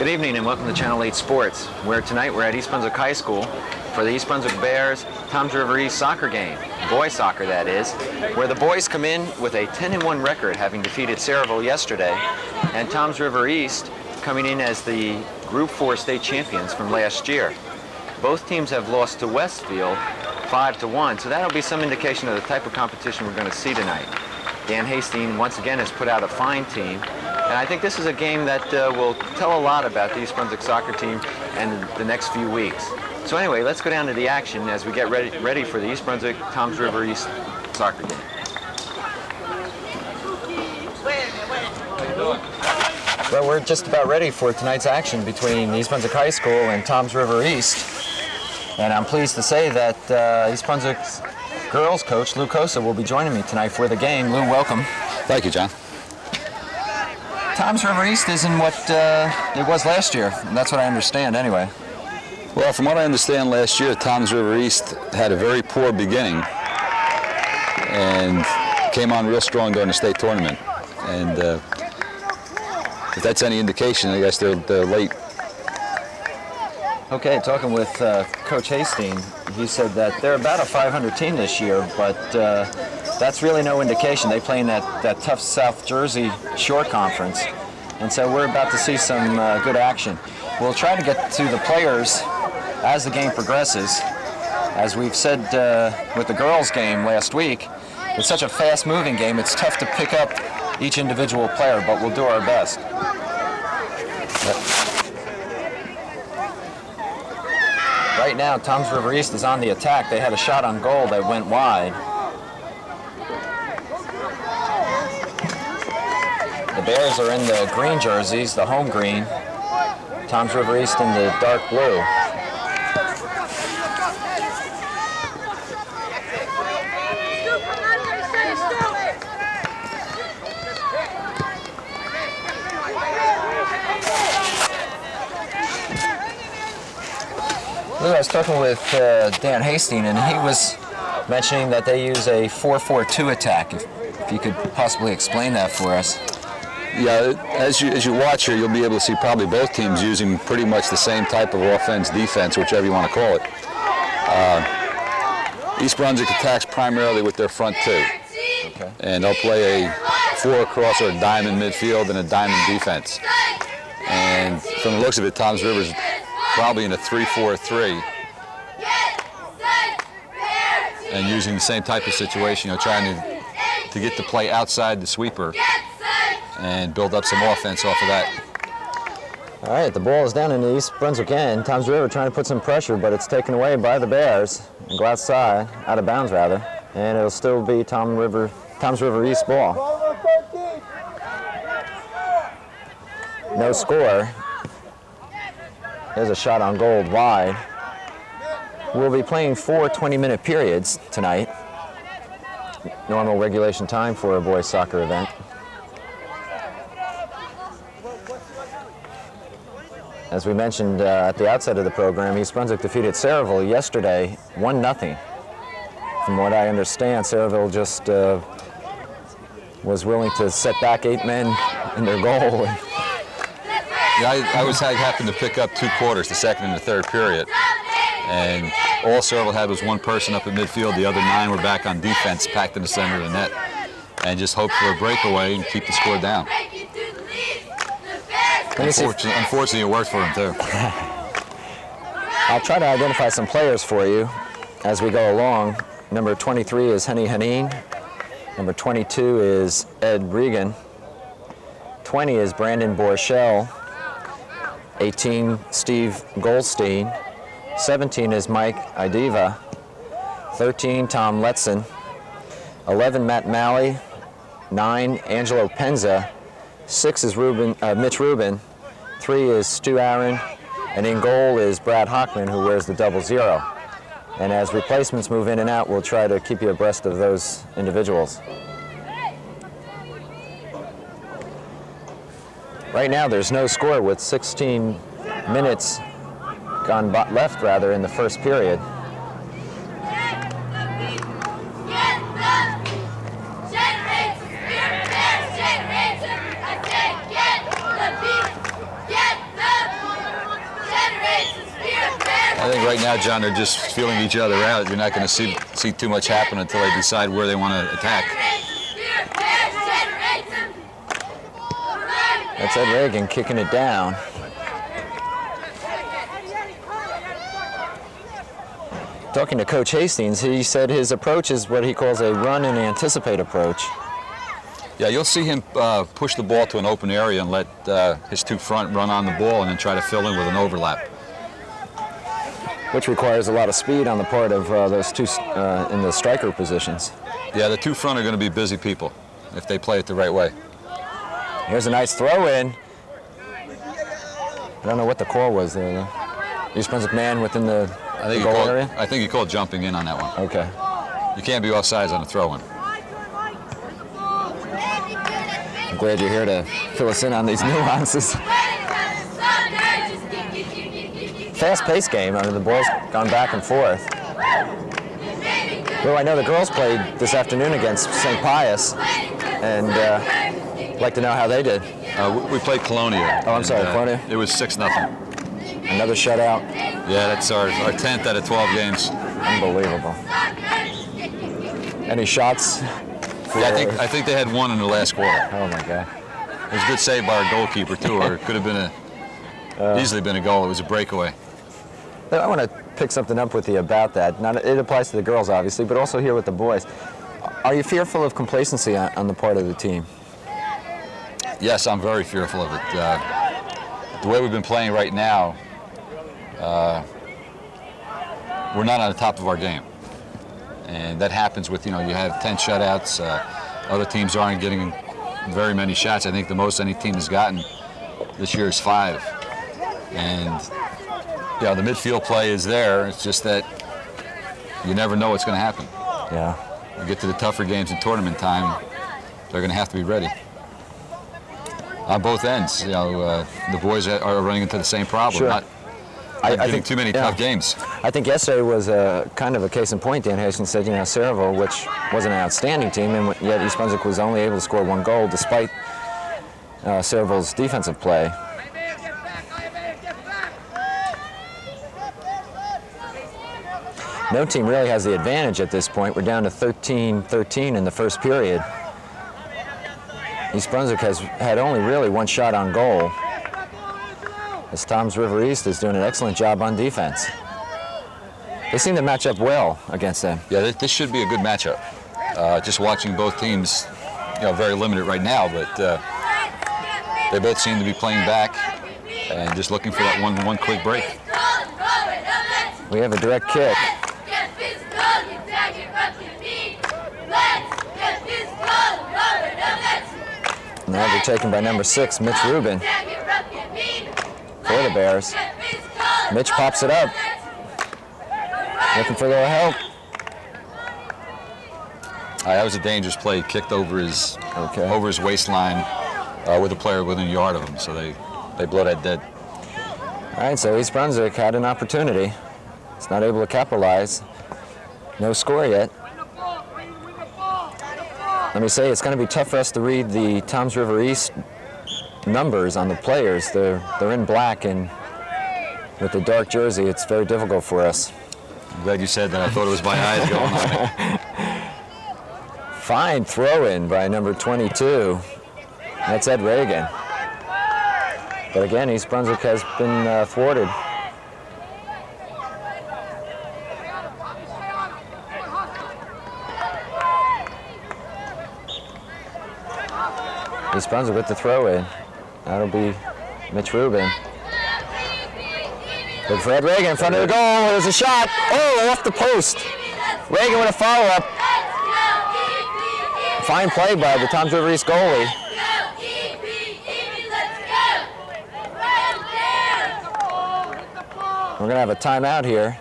Good evening and welcome to Channel 8 Sports, where tonight we're at East Brunswick High School for the East Brunswick Bears Toms River East soccer game, boys soccer that is, where the boys come in with a 10-1 record, having defeated Saraville yesterday, and Toms River East coming in as the Group 4 state champions from last year. Both teams have lost to Westfield 5-1, so that'll be some indication of the type of competition we're going to see tonight. Dan Hastings once again has put out a fine team, and I think this is a game that will tell a lot about the East Brunswick soccer team and the next few weeks. So anyway, let's go down to the action as we get ready for the East Brunswick Toms River East soccer game. Well, we're just about ready for tonight's action between East Brunswick High School and Toms River East. And I'm pleased to say that East Brunswick's girls coach, Lou Kosa, will be joining me tonight for the game. Lou, welcome. Thank you, John. Toms River East isn't what it was last year. That's what I understand anyway. Well, from what I understand, last year Toms River East had a very poor beginning and came on real strong during the state tournament. And if that's any indication, I guess they're late. Okay, talking with Coach Hastings, he said that they're about a 500 team this year, but that's really no indication. They play in that tough South Jersey Shore Conference, and so we're about to see some good action. We'll try to get to the players as the game progresses. As we've said with the girls game last week, it's such a fast-moving game, it's tough to pick up each individual player, but we'll do our best. Right now, Toms River East is on the attack. They had a shot on goal that went wide. The Bears are in the green jerseys, the home green. Toms River East in the dark blue. I was talking with Dan Hastings, and he was mentioning that they use a 4-4-2 attack. If you could possibly explain that for us. Yeah, as you watch here, you'll be able to see probably both teams using pretty much the same type of offense, defense, whichever you want to call it. East Brunswick attacks primarily with their front two. Okay. And they'll play a 4 across or a diamond midfield and a diamond defense. And from the looks of it, Toms River's probably in a 3-4-3, and using the same type of situation, trying to get the play outside the sweeper and build up some offense off of that. All right, the ball is down in the East Brunswick end. Toms River trying to put some pressure, but it's taken away by the Bears and go outside, out of bounds rather, and it'll still be Toms River East ball. No score. There's a shot on goal wide. We'll be playing 4 20-minute periods tonight. Normal regulation time for a boys soccer event. As we mentioned at the outset of the program, East Brunswick defeated Saraville yesterday 1-0. From what I understand, Saraville just was willing to set back 8 men in their goal. Yeah, I happened to pick up 2 quarters, the second and the third period, and all Saraville had was 1 person up in midfield. The other 9 were back on defense, packed in the center of the net, and just hoped for a breakaway and keep the score down. Unfortunately, it worked for them too. I'll try to identify some players for you as we go along. Number 23 is Henny Hanin. Number 22 is Ed Regan. 20 is Brandon Borchell. 18, Steve Goldstein. 17 is Mike Idiva. 13, Tom Letson. 11, Matt Malley. 9, Angelo Penza. 6 is Mitch Rubin. 3 is Stu Aaron. And in goal is Brad Hockman, who wears the 00. And as replacements move in and out, we'll try to keep you abreast of those individuals. Right now, there's no score with 16 minutes gone left, rather, in the first period. Get the I think right now, John, they're just feeling each other out. You're not going to see too much happen until they decide where they want to attack. That's Ed Reagan kicking it down. Talking to Coach Hastings, he said his approach is what he calls a run and anticipate approach. Yeah, you'll see him push the ball to an open area and let his two front run on the ball and then try to fill in with an overlap. Which requires a lot of speed on the part of those two in the striker positions. Yeah, the two front are going to be busy people if they play it the right way. Here's a nice throw in. I don't know what the call was there. East Brunswick man within the goal area? I think he called jumping in on that one. Okay. You can't be offsides on a throw-in. I'm glad you're here to fill us in on these nuances. Fast-paced game. I mean, the ball's gone back and forth. Well, I know the girls played this afternoon against St. Pius, and I'd like to know how they did. We played Colonia. Oh, I'm sorry, Colonia. It was 6-0. Another shutout. Yeah, that's our 10th out of 12 games. Unbelievable. Any shots? Yeah, I think they had one in the last quarter. Oh my God. It was a good save by our goalkeeper too, or it could have been easily been a goal. It was a breakaway. I want to pick something up with you about that. Now, it applies to the girls, obviously, but also here with the boys. Are you fearful of complacency on the part of the team? Yes, I'm very fearful of it. The way we've been playing right now, we're not on the top of our game. And that happens with, you have 10 shutouts. Other teams aren't getting very many shots. I think the most any team has gotten this year is 5. And, the midfield play is there. It's just that you never know what's going to happen. Yeah. You get to the tougher games in tournament time, they're going to have to be ready. On both ends, the boys are running into the same problem. Sure. I think too many tough games. I think yesterday was kind of a case in point. Dan Hastings said, Saraville, which was an outstanding team, and yet East Brunswick was only able to score 1 goal despite Saraville's defensive play. No team really has the advantage at this point. We're down to 13-13 in the first period. East Brunswick has had only really 1 shot on goal, as Toms River East is doing an excellent job on defense. They seem to match up well against them. Yeah, this should be a good matchup. Just watching both teams, very limited right now, but they both seem to be playing back and just looking for that one quick break. We have a direct kick. Now they're taken by number 6, Mitch Rubin, for the Bears. Mitch pops it up, looking for a little help. That was a dangerous play. Kicked over his waistline with a player within a yard of him, so they blow that dead. All right, so East Brunswick had an opportunity. It's not able to capitalize. No score yet. Let me say, it's going to be tough for us to read the Toms River East numbers on the players. They're in black, and with the dark jersey, it's very difficult for us. I'm glad you said that. I thought it was my eyes going on me. Fine throw-in by number 22. That's Ed Reagan. But again, East Brunswick has been thwarted. East Brunswick with the throw-in. That'll be Mitch Rubin. Good for Ed Reagan in front of the goal. There's a shot. Oh, off the post. Reagan with a follow-up. Fine play by the Toms River East goalie. We're going to have a timeout here.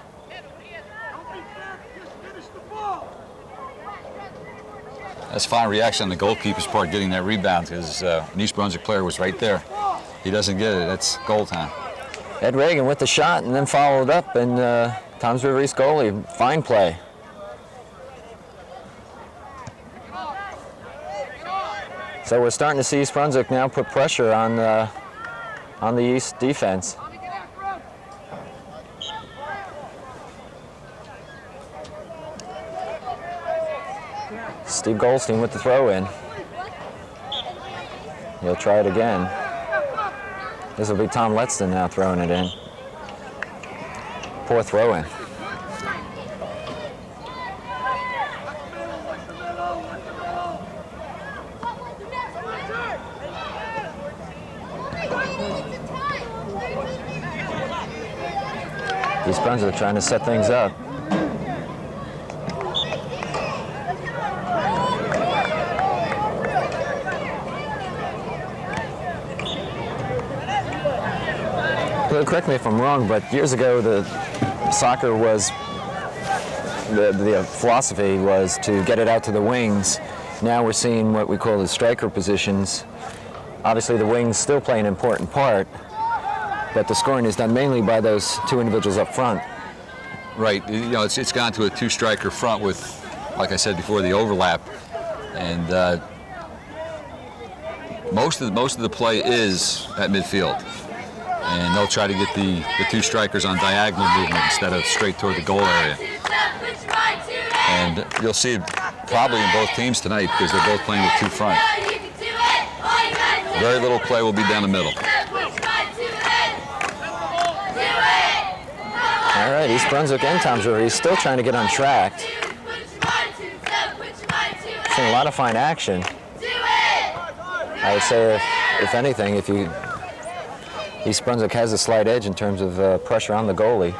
That's fine reaction on the goalkeeper's part, getting that rebound, because an East Brunswick player was right there. He doesn't get it. That's goal time. Ed Reagan with the shot and then followed up, and Toms River East goalie, fine play. So we're starting to see East Brunswick now put pressure on the East defense. Steve Goldstein with the throw in. He'll try it again. This will be Tom Letson now throwing it in. Poor throw in. East Brunswick trying to set things up. Correct me if I'm wrong, but years ago the soccer was, the philosophy was to get it out to the wings. Now we're seeing what we call the striker positions. Obviously the wings still play an important part, but the scoring is done mainly by those two individuals up front. Right. You know, it's gone to a two-striker front with, like I said before, the overlap, and most of the play is at midfield, and they'll try to get the two strikers on diagonal movement instead of straight toward the goal area. And you'll see it probably in both teams tonight because they're both playing with two front. Very little play will be down the middle. All right, East Brunswick and Toms River, he's still trying to get on track. Seeing a lot of fine action. I would say, if anything, East Brunswick has a slight edge in terms of pressure on the goalie.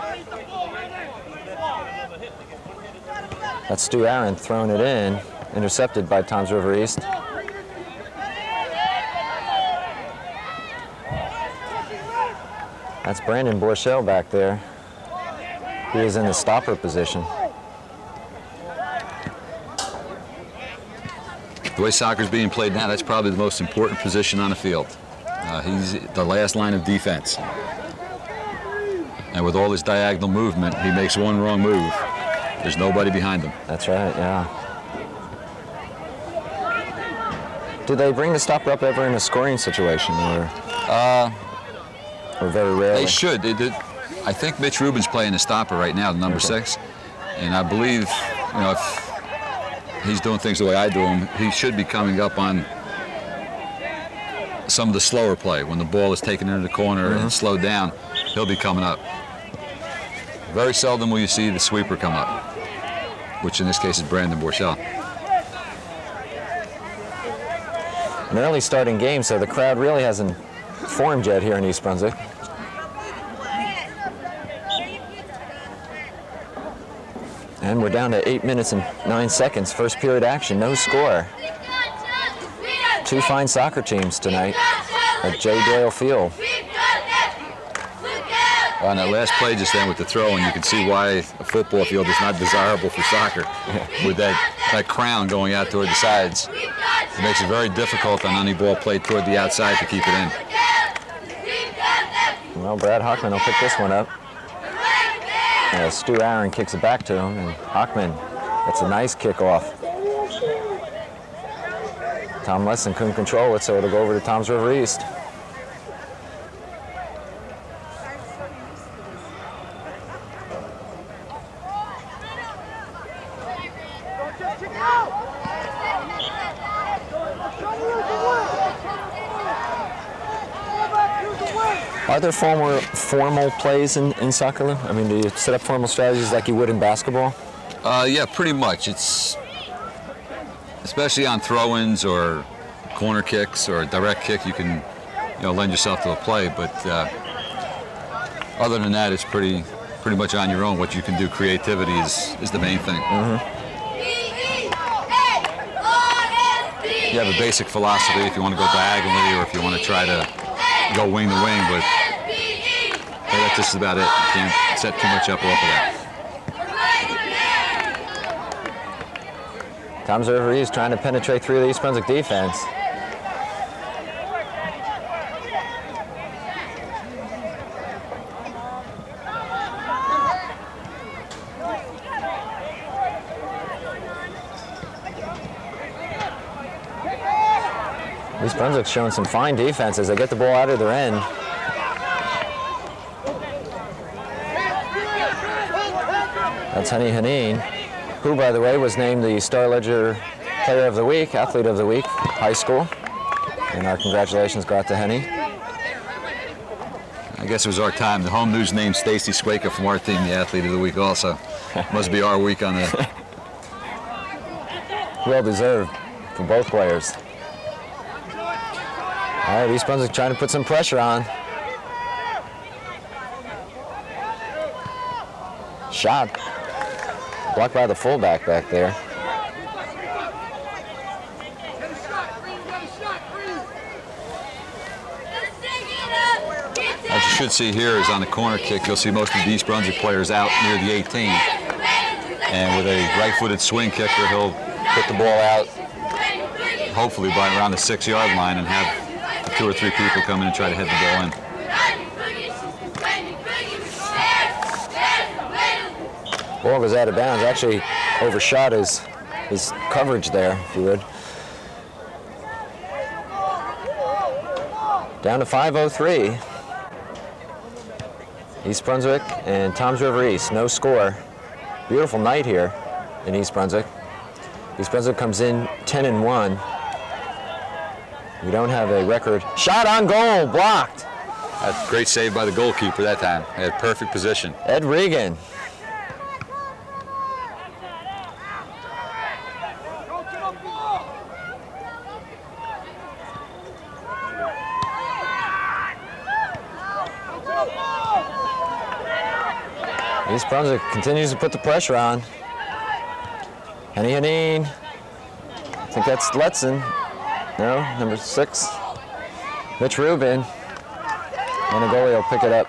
That's Stu Aaron throwing it in, intercepted by Toms River East. That's Brandon Borchell back there. He is in the stopper position. The way soccer's being played now, that's probably the most important position on the field. He's the last line of defense. And with all his diagonal movement, he makes one wrong move. There's nobody behind him. That's right, yeah. Do they bring the stopper up ever in a scoring situation, or very rarely? They should. I think Mitch Rubin's playing the stopper right now, the number 6. And I believe, you know, if he's doing things the way I do them, he should be coming up on some of the slower play. When the ball is taken into the corner and slowed down, he'll be coming up. Very seldom will you see the sweeper come up, which in this case is Brandon Borchell. An early starting game, so the crowd really hasn't formed yet here in East Brunswick. And we're down to 8 minutes and 9 seconds. First period action, no score. Two fine soccer teams tonight at J. Doyle Field. On that last play just then with the throw, and you can see why a football field is not desirable for soccer. With that crown going out toward the sides, it makes it very difficult on any ball played toward the outside to keep it in. Well, Brad Hockman will pick this one up. Stu Aaron kicks it back to him, and Hockman gets a nice kickoff. Tom Lesson couldn't control it, so it'll go over to Toms River East. Are there formal plays in soccer? I mean, do you set up formal strategies like you would in basketball? Yeah, pretty much. It's especially on throw-ins or corner kicks or a direct kick, you can, you know, lend yourself to a play. But other than that, it's pretty much on your own. What you can do, creativity is the main thing. You have a basic philosophy if you want to go diagonally or if you want to try to go wing to wing, but that's just about it. You can't set too much up off of that. Toms River East trying to penetrate through the East Brunswick defense. East Brunswick's showing some fine defense as they get the ball out of their end. That's Honey Haneen, who, by the way, was named the Star Ledger Player of the Week, Athlete of the Week, high school. And our congratulations go out to Henny. I guess it was our time. The home news named Stacy Squaka from our team the Athlete of the Week also. Must be our week on the... Well deserved for both players. All right, East Brunswick trying to put some pressure on. Shot. Blocked by the fullback back there. What you should see here is on the corner kick, you'll see most of the East Brunswick players out near the 18. And with a right-footed swing kicker, he'll put the ball out, hopefully by around the 6-yard line, and have 2 or 3 people come in and try to head the ball in. Ball goes out of bounds. Actually overshot his coverage there, if you would. Down to 5:03. East Brunswick and Toms River East, no score. Beautiful night here in East Brunswick. East Brunswick comes in 10-1. We don't have a record. Shot on goal, blocked. That's a great save by the goalkeeper that time. He had perfect position. Ed Regan. East Brunswick continues to put the pressure on. Henny Haneen. I think that's Letson. No, number 6. Mitch Rubin. And the goalie will pick it up.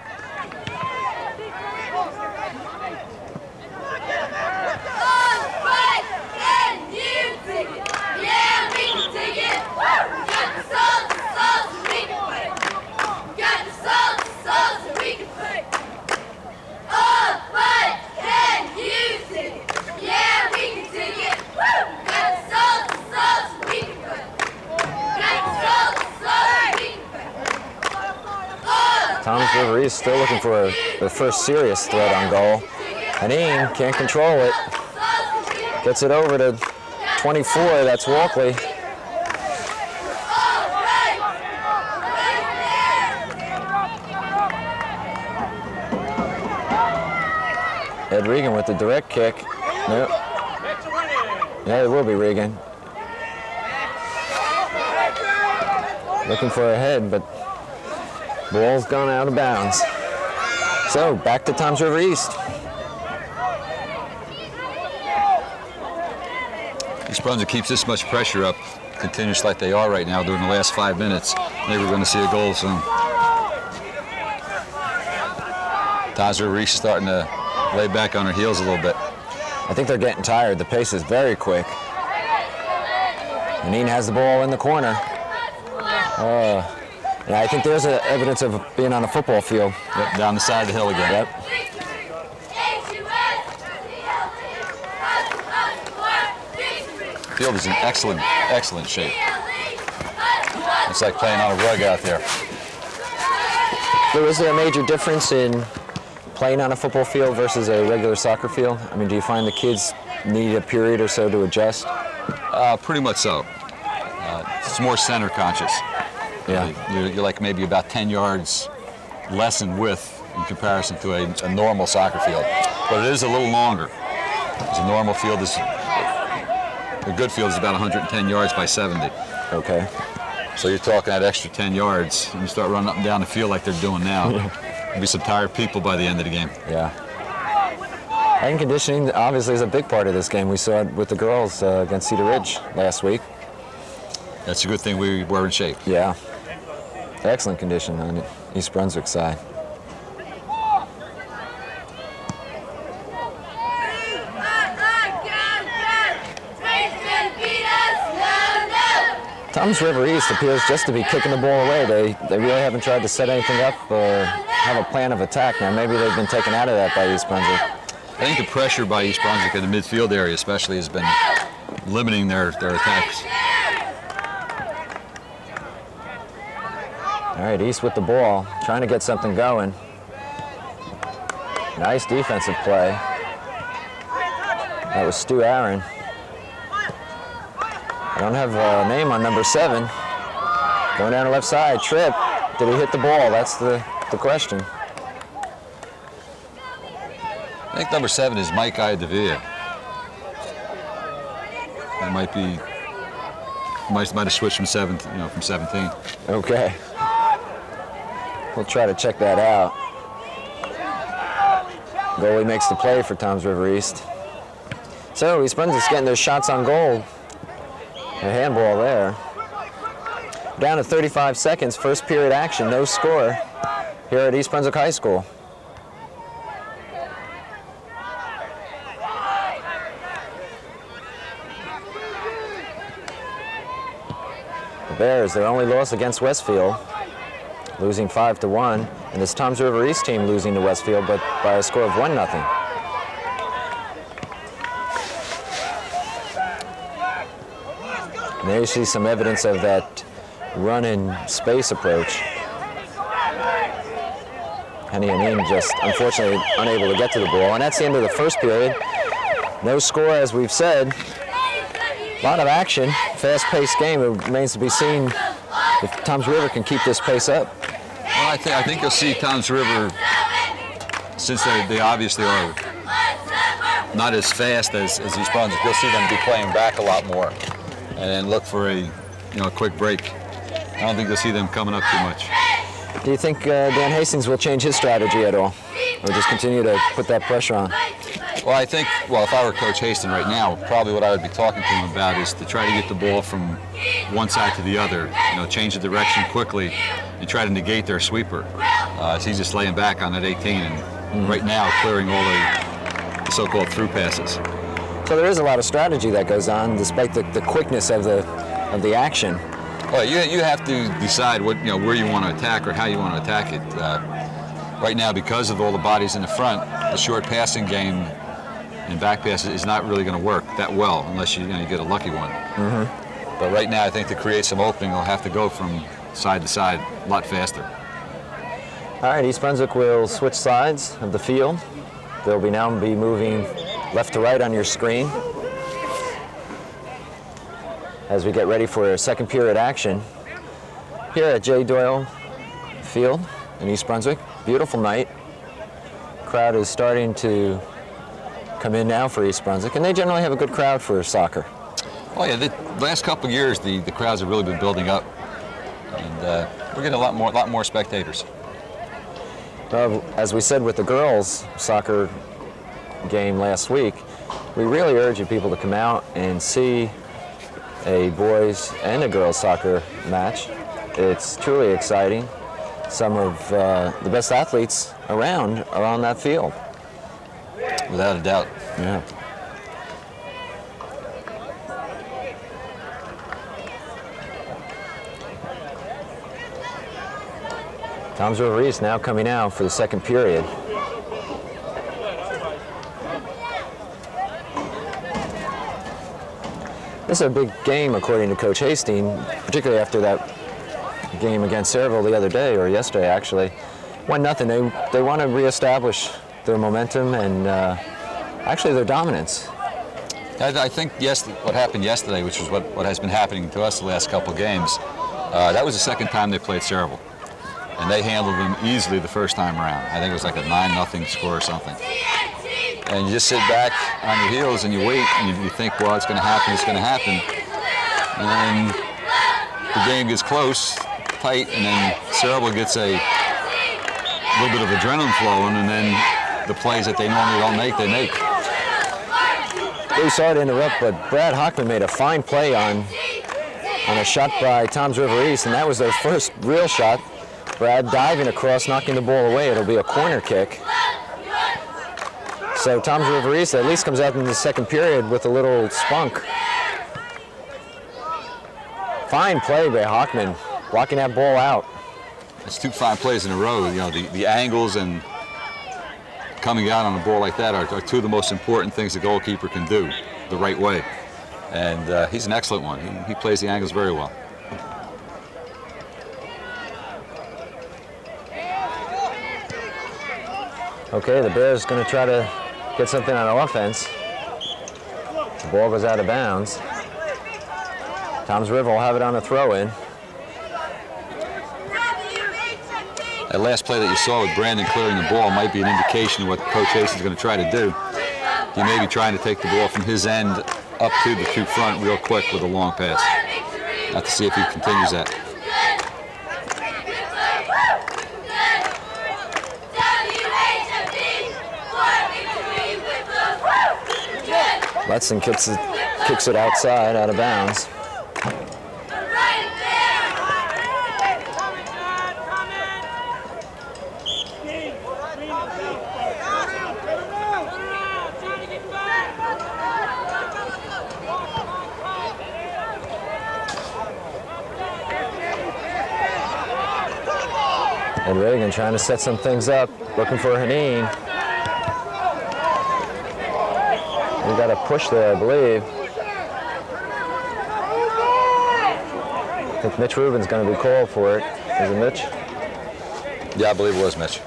Toms River East still looking for their first serious threat on goal. Haneen can't control it. Gets it over to 24, that's Walkley. Ed Regan with the direct kick. Nope. Yeah, it will be Regan. Looking for a head, but ball's gone out of bounds. So, back to Toms River East. East Brunswick keeps this much pressure up, continues like they are right now during the last 5 minutes. Maybe we're going to see a goal soon. Toms River East is starting to lay back on her heels a little bit. I think they're getting tired. The pace is very quick. Haneen has the ball in the corner. Yeah, I think there's evidence of being on a football field. Yep, down the side of the hill again. Yep. The field is in excellent, excellent shape. It's like playing on a rug out there. So is there a major difference in playing on a football field versus a regular soccer field? I mean, do you find the kids need a period or so to adjust? Pretty much so. It's more center conscious. Yeah. You're like maybe about 10 yards less in width in comparison to a normal soccer field. But it is a little longer. Because a normal field is, a good field is about 110 yards by 70. Okay. So you're talking that extra 10 yards, and you start running up and down the field like they're doing now. There'll be some tired people by the end of the game. Yeah. And conditioning obviously is a big part of this game. We saw it with the girls against Cedar Ridge last week. That's a good thing we were in shape. Yeah. Excellent condition on the East Brunswick side. Toms River East appears just to be kicking the ball away. They really haven't tried to set anything up or have a plan of attack. Now maybe they've been taken out of that by East Brunswick. I think the pressure by East Brunswick in the midfield area especially has been limiting their attacks. All right, East with the ball, trying to get something going. Nice defensive play. That was Stu Aaron. don't have a name on number 7. Going down the left side, trip. Did he hit the ball? That's the question. I think number 7 is Mike Iadavia. It might be, might have switched from 17. Okay. We'll try to check that out. Goalie makes the play for Toms River East. So East Brunswick's getting their shots on goal. A handball there. Down to 35 seconds, first period action, no score here at East Brunswick High School. The Bears, their only loss against Westfield, losing 5-1, and this Toms River East team losing to Westfield, but by a score of 1-0. And there you see some evidence of that run in space approach. Henny and Eam just unfortunately unable to get to the ball, and that's the end of the first period. No score, as we've said. A lot of action, fast-paced game. It remains to be seen if Toms River can keep this pace up. Well, I think you'll see Toms River, since they obviously are not as fast as East Brunswick, you'll see them be playing back a lot more and look for a quick break. I don't think you'll see them coming up too much. Do you think Dan Hastings will change his strategy at all, or just continue to put that pressure on? Well, I think, if I were Coach Hastings right now, probably what I would be talking to him about is to try to get the ball from one side to the other, change the direction quickly and try to negate their sweeper. So he's just laying back on that 18 and right now clearing all the so-called through passes. So there is a lot of strategy that goes on despite the quickness of the action. Well, you have to decide what where you want to attack or how you want to attack it. Right now, because of all the bodies in the front, the short passing game and back passes is not really going to work that well unless you get a lucky one. But right now, I think to create some opening, they'll have to go from side to side a lot faster. All right, East Brunswick will switch sides of the field. They'll now be moving left to right on your screen as we get ready for second period action here at J. Doyle Field in East Brunswick. Beautiful night. Crowd is starting to come in now for East Brunswick, and they generally have a good crowd for soccer. Oh yeah, the last couple of years the crowds have really been building up, and we're getting a lot more spectators. As we said with the girls' soccer game last week, we really urge you people to come out and see a boys and a girls soccer match. It's truly exciting. Some of the best athletes around are on that field. Without a doubt. Yeah. Toms River East now coming out for the second period. This is a big game, according to Coach Hastings, particularly after that game against Sayreville the other day, or yesterday actually. 1-0. They want to reestablish their momentum and actually their dominance. I think what happened yesterday, which was what has been happening to us the last couple of games, that was the second time they played Sayreville. And they handled them easily the first time around. I think it was like a 9-0 score or something. And you just sit back on your heels and you wait and you think, well, it's going to happen. And then the game gets close, tight, and then Sayreville gets a little bit of adrenaline flowing, and then the plays that they normally don't make, they make. Sorry to interrupt, but Brad Hockman made a fine play on a shot by Toms River East, and that was their first real shot. Brad diving across, knocking the ball away. It'll be a corner kick. So Toms River East at least comes out in the second period with a little spunk. Fine play by Hockman, blocking that ball out. It's 2 fine plays in a row. The angles and coming out on a ball like that are 2 of the most important things the goalkeeper can do the right way. And he's an excellent one. He plays the angles very well. Okay, the Bears going to try to get something on offense. The ball goes out of bounds. Toms River will have it on a throw-in. That last play that you saw with Brandon clearing the ball might be an indication of what Coach Hastings is going to try to do. He may be trying to take the ball from his end up to the two front real quick with a long pass. Have to see if he continues that. Letson kicks it outside, out of bounds. And Reagan trying to set some things up, looking for Haneen. We got a push there, I believe. I think Mitch Rubin's going to be called for it. Is it Mitch? Yeah, I believe it was Mitch.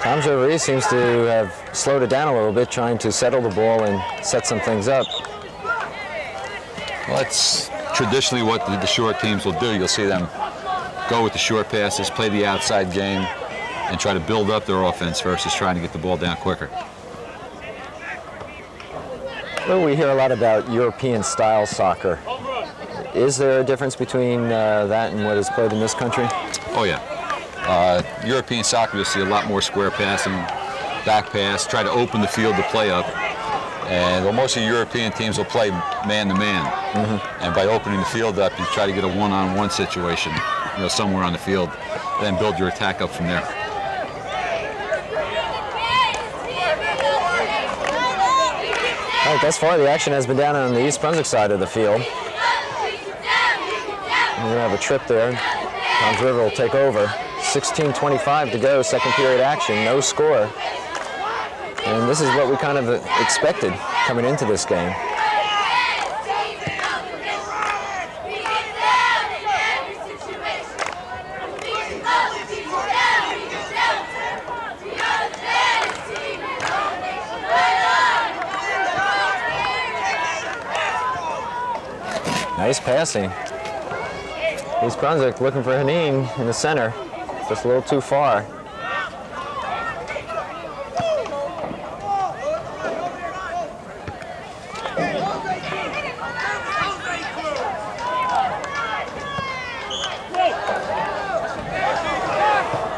Toms River seems to have slowed it down a little bit, trying to settle the ball and set some things up. Well, that's traditionally what the short teams will do. You'll see them go with the short passes, play the outside game, and try to build up their offense versus trying to get the ball down quicker. Well, we hear a lot about European-style soccer. Is there a difference between that and what is played in this country? Oh, yeah. European soccer, you'll see a lot more square passing, back pass, try to open the field to play up. And well, most of the European teams will play man-to-man. And by opening the field up, you try to get a one-on-one situation, somewhere on the field, then build your attack up from there. All right, thus far, the action has been down on the East Brunswick side of the field. We're going to have a trip there. Toms River will take over. 16:25 to go, second period action, no score. And this is what we kind of expected coming into this game. Nice passing. East Brunswick looking for Haneen in the center. Just a little too far.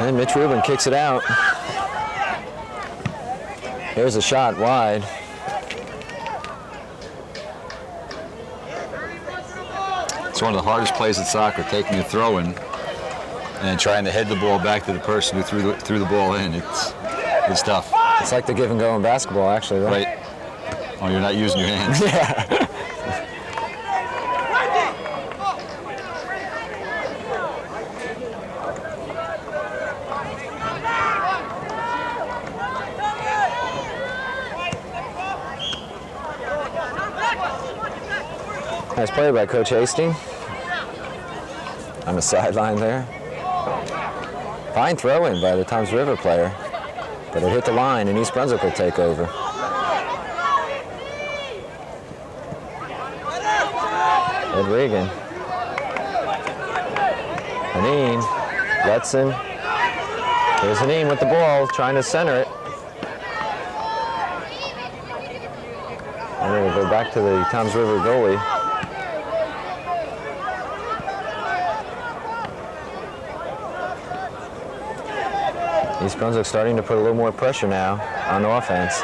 And Mitch Rubin kicks it out. Here's a shot wide. It's one of the hardest plays in soccer, taking a throw-in and trying to head the ball back to the person who threw the ball in. It's tough. It's like the give and go in basketball, actually, right? Right. Oh, you're not using your hands. Yeah. Nice play by Coach Hastings on the sideline there. Fine throw-in by the Toms River player, but it hit the line, and East Brunswick will take over. Ed Regan. Haneen. Letson. Here's Haneen with the ball, trying to center it. And then we'll go back to the Toms River goalie. East Brunswick starting to put a little more pressure now on offense.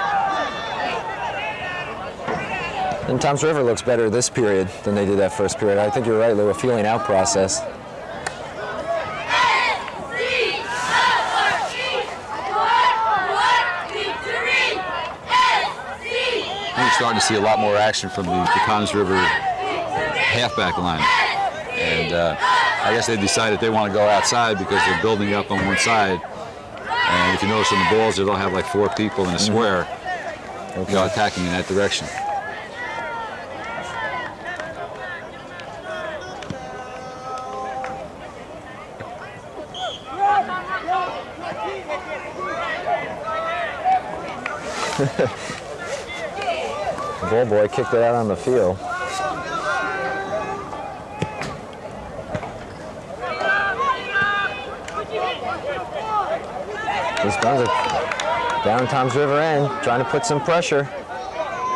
And Toms River looks better this period than they did that first period. I think you're right, Lou, a feeling out process. You're starting to see a lot more action from the Toms River halfback line. And I guess they decided they want to go outside because they're building up on one side. And if you notice on the balls, they'll have like 4 people in a square attacking in that direction. Ball boy kicked it out on the field. East Brunswick down Toms River end, trying to put some pressure.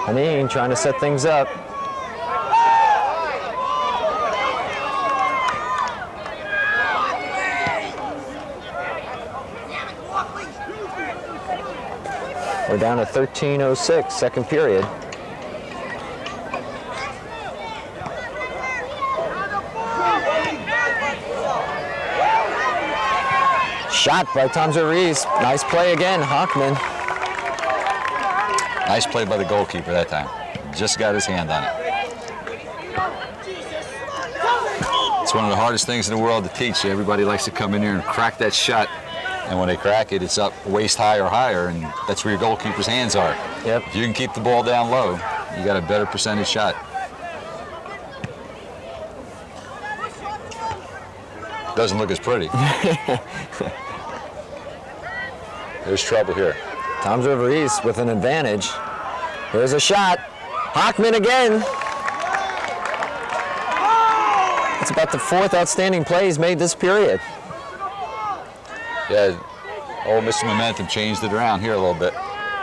Haneen trying to set things up. We're down to 13:06, second period. Shot by Toms River East. Nice play again, Hockman. Nice play by the goalkeeper that time. Just got his hand on it. It's one of the hardest things in the world to teach. Everybody likes to come in here and crack that shot. And when they crack it, it's up waist high or higher, and that's where your goalkeeper's hands are. Yep. If you can keep the ball down low, you got a better percentage shot. Doesn't look as pretty. There's trouble here. Toms River East with an advantage. Here's a shot. Hockman again. It's about the fourth outstanding play he's made this period. Yeah, old Mr. Momentum changed it around here a little bit.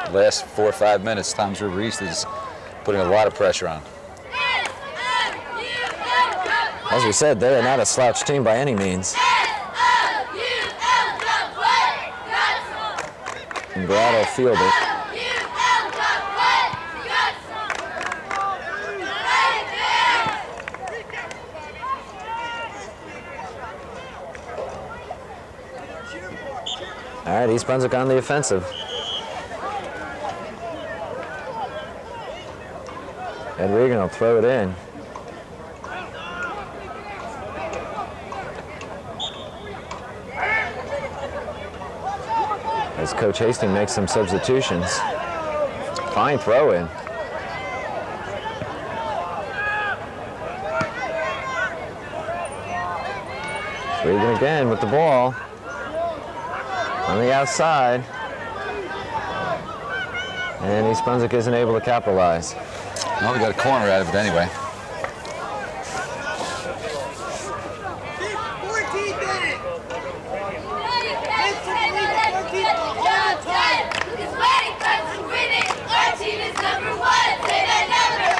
The last 4 or 5 minutes, Toms River East is putting a lot of pressure on. As we said, they're not a slouch team by any means. And Brad will field it. All right, East Brunswick on the offensive. Ed Regan will throw it in. As Coach Hastings makes some substitutions. Fine throw in. Regan again with the ball. On the outside. And East Brunswick isn't able to capitalize. Well, we got a corner out of it anyway.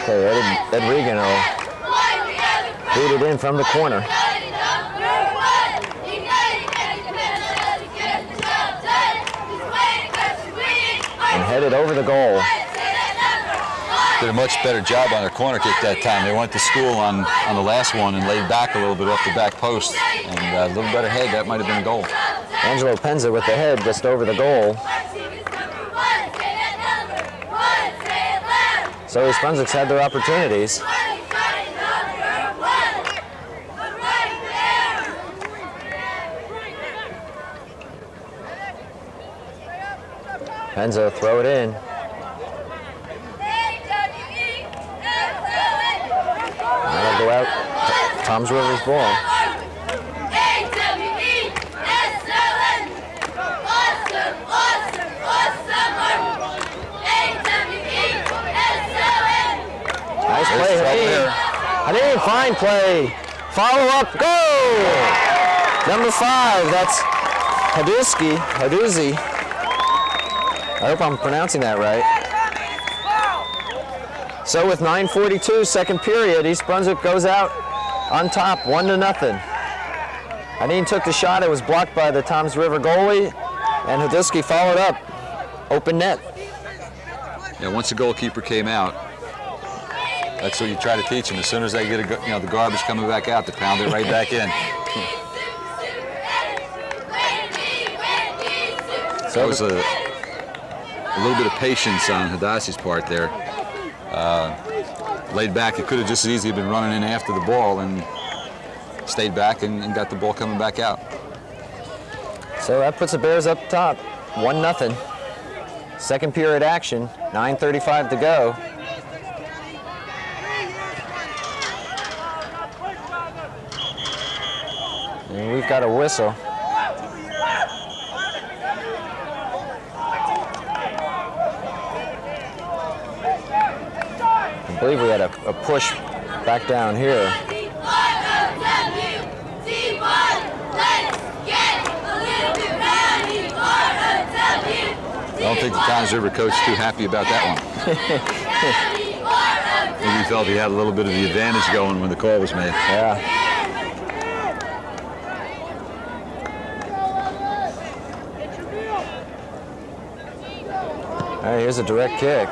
Okay, Ed Regan will boot it in from the corner. And headed over the goal. Did a much better job on their corner kick that time. They went to school on the last one and laid back a little bit off the back post. And a little better head, that might have been a goal. Angelo Penza with the head just over the goal. So East Brunswick's had their opportunities. Penza throw it in. That'll go out. Toms River's ball. Nice play, Haneen. Haneen, fine play. Follow up, go! Number 5, that's Haduzi. I hope I'm pronouncing that right. So with 9:42, second period, East Brunswick goes out on top, 1-0. Haneen took the shot, it was blocked by the Toms River goalie, and Haduzi followed up, open net. Yeah, once the goalkeeper came out, that's what you try to teach them. As soon as they get the garbage coming back out, they pound it right back in. So that was a little bit of patience on Hadassi's part there. Laid back, it could have just as easily been running in after the ball and stayed back and got the ball coming back out. So that puts the Bears up top, 1-0. Second period action, 9:35 to go. And we've got a whistle. believe we had a push back down here. I don't think the Toms River coach is too happy about that one. Maybe he felt he had a little bit of the advantage going when the call was made. Yeah. All right, here's a direct kick.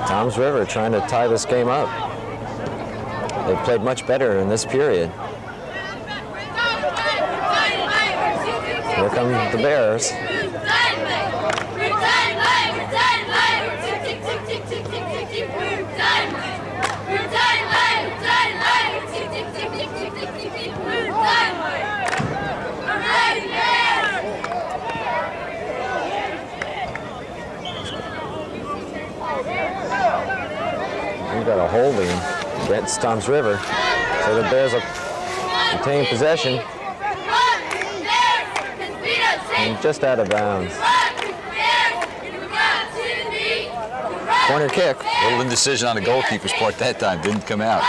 Toms River trying to tie this game up. They played much better in this period. Here come the Bears. We got a holding against Toms River, so the Bears will retain possession. And just out of bounds. Corner kick. A little indecision on the goalkeeper's part that time. Didn't come out.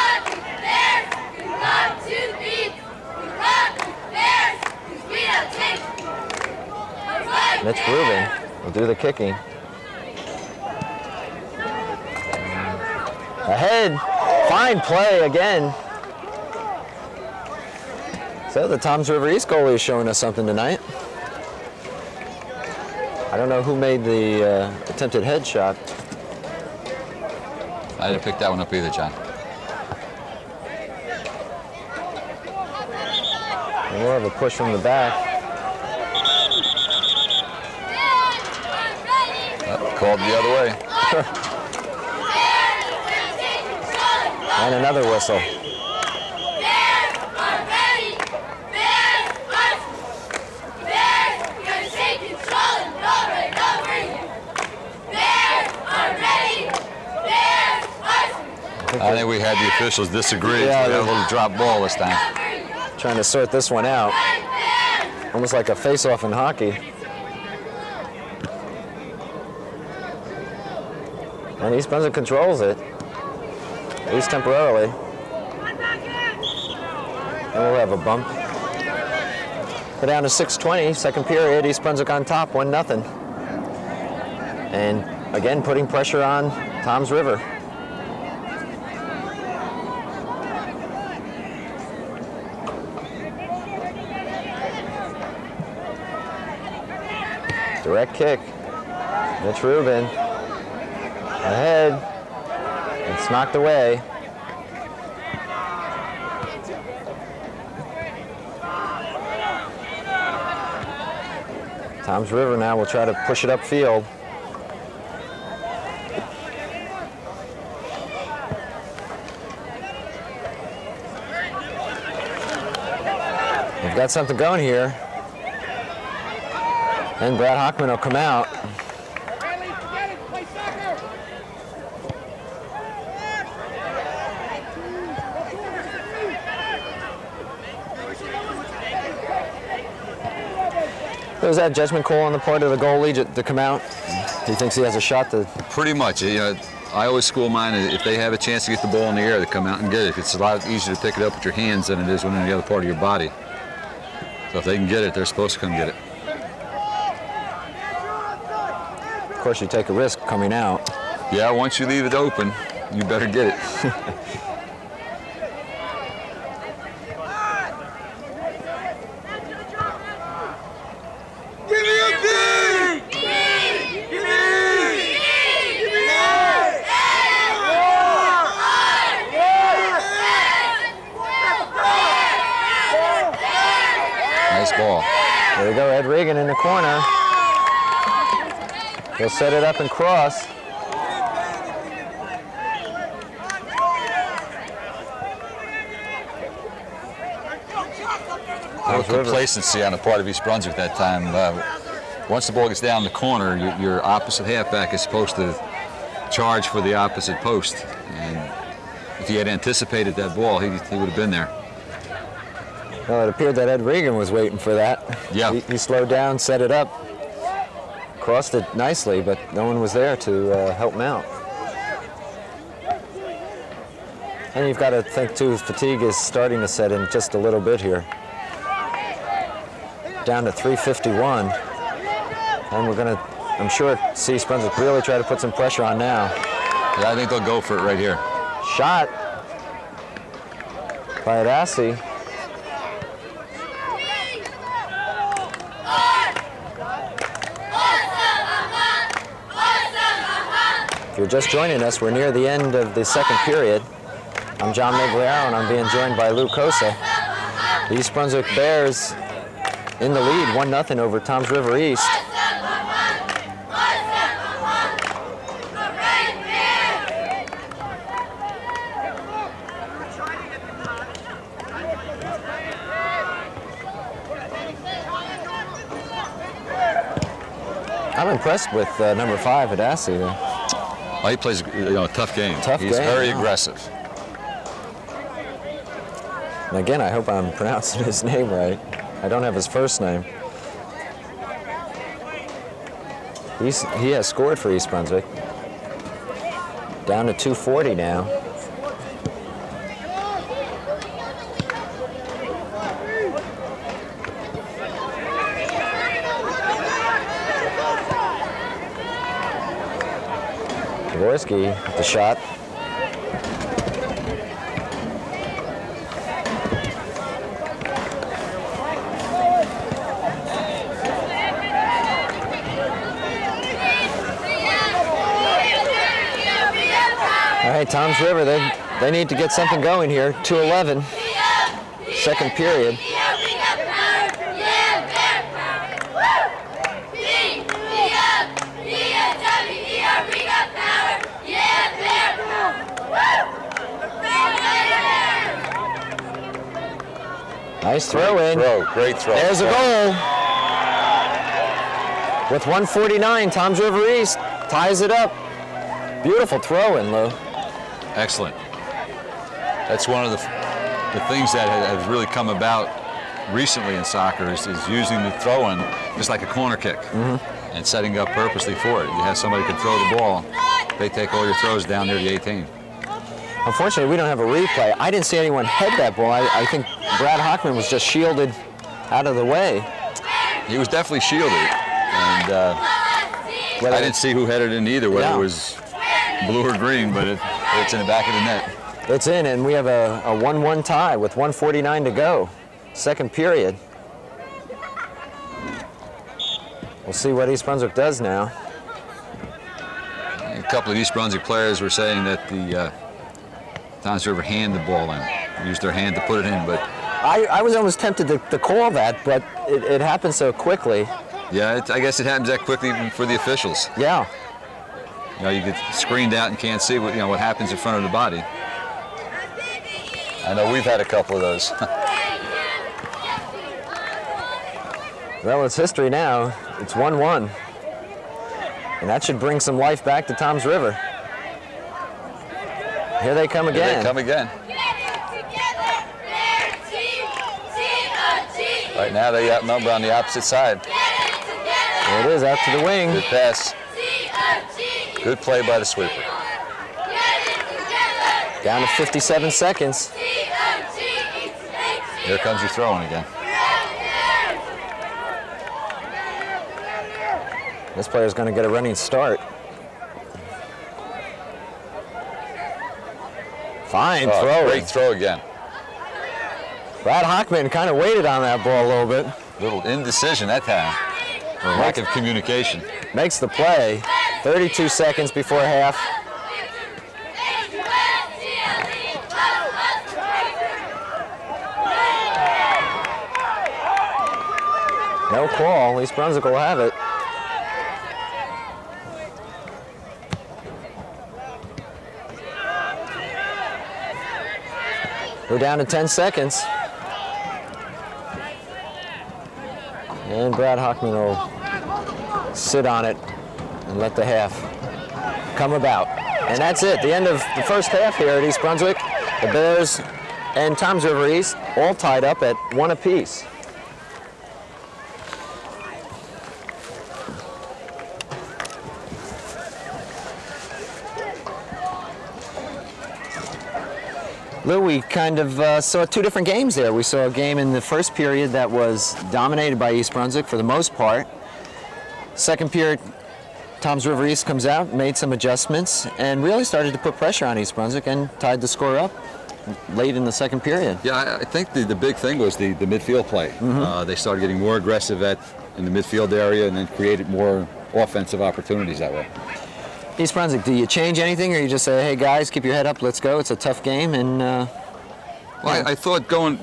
Mitch Rubin will do the kicking. Ahead. Fine play again. So the Toms River East goalie is showing us something tonight. I don't know who made the attempted head shot. I didn't pick that one up either, John. More of a push from the back. Called the other way. And another whistle. I think we had the officials disagree. Yeah, we got a little drop ball this time. Trying to sort this one out. Almost like a face-off in hockey. And East Brunswick controls it, at least temporarily. And we'll have a bump. We're down to 6:20, second period. East Brunswick on top, 1-0. And again, putting pressure on Toms River. Direct kick. Mitch Rubin. Ahead. It's knocked away. Toms River now will try to push it upfield. They've got something going here. And Brad Hockman will come out. Was that judgment call on the part of the goalie to come out? He thinks he has a shot to... Pretty much. You know, I always school mine, if they have a chance to get the ball in the air, they come out and get it. It's a lot easier to pick it up with your hands than it is when in the other part of your body. So if they can get it, they're supposed to come get it. Of course, you take a risk coming out. Yeah, once you leave it open, you better get it. Nice ball. There we go, Ed Regan in the corner. He'll set it up and cross. A little complacency on the part of East Brunswick that time. once the ball gets down the corner, your opposite halfback is supposed to charge for the opposite post. And if he had anticipated that ball, he would have been there. Well, it appeared that Ed Regan was waiting for that. Yeah. He slowed down, set it up, crossed it nicely, but no one was there to help him out. And you've got to think, too, fatigue is starting to set in just a little bit here. Down to 3:51. And we're going to, I'm sure, see East Brunswick really try to put some pressure on now. Yeah, I think they'll go for it right here. Shot by Adassi. If you're just joining us, we're near the end of the second period. I'm John Meggiolaro, and I'm being joined by Lou Kosa. The East Brunswick Bears in the lead, 1-0 over Toms River East. I'm impressed with number 5, Adassi. Oh, he plays a tough game. He's very aggressive. And again, I hope I'm pronouncing his name right. I don't have his first name. He has scored for East Brunswick. Down to 240 now. Dvorsky with the shot. All right, Toms River, they need to get something going here. 2:11, second period. Nice throw in. Great throw. There's a goal. With 1:49, Toms River East ties it up. Beautiful throw in, Lou. Excellent. That's one of the things that has really come about recently in soccer is using the throw-in just like a corner kick and setting up purposely for it. You have somebody who can throw the ball, they take all your throws down near the 18. Unfortunately, we don't have a replay. I didn't see anyone head that ball. I think Brad Hockman was just shielded out of the way. He was definitely shielded, and I didn't see who headed in either, whether it was blue or green, but it's in the back of the net. It's in, and we have a 1-1 tie with 1:49 to go. Second period. We'll see what East Brunswick does now. A couple of East Brunswick players were saying that the Toms River hand the ball in, used their hand to put it in, but I was almost tempted to call that, but it happened so quickly. yeah, I guess it happens that quickly for the officials. Yeah. You know, you get screened out and can't see what happens in front of the body. I know we've had a couple of those. Well, it's history now. It's 1-1. And that should bring some life back to Toms River. Here they come again. Here they come again. Right now they outnumber on the opposite side. There it is, out to the wing. Good pass. Good play by the sweeper. Down to 57 seconds. Here comes your throwing again. This player's going to get a running start. Fine throw. Great throw again. Brad Hockman kind of waited on that ball a little bit. Little indecision that time. Or lack of communication. Makes the play. 32 seconds before half. No call. East Brunswick will have it. We're down to 10 seconds. And Brad Hockman will sit on it and let the half come about. And that's it. The end of the first half here at East Brunswick. The Bears and Toms River East all tied up at 1 apiece. Lou, we kind of saw two different games there. We saw a game in the first period that was dominated by East Brunswick for the most part. Second period, Toms River East comes out, made some adjustments, and really started to put pressure on East Brunswick and tied the score up late in the second period. Yeah, I think the big thing was the midfield play. They started getting more aggressive in the midfield area and then created more offensive opportunities that way. East Brunswick, do you change anything, or you just say, hey guys, keep your head up, let's go, it's a tough game? And well, I thought going,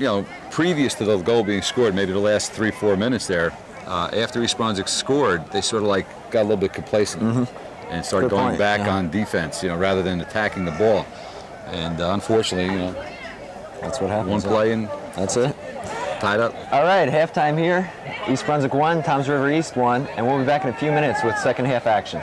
previous to the goal being scored, maybe the last 3-4 minutes there, after East Brunswick scored, they sort of like got a little bit complacent and started going back on defense, rather than attacking the ball. And unfortunately, that's what happens. One play and that's it. Tied up. All right, halftime here. East Brunswick 1, Toms River East 1, and we'll be back in a few minutes with second half action.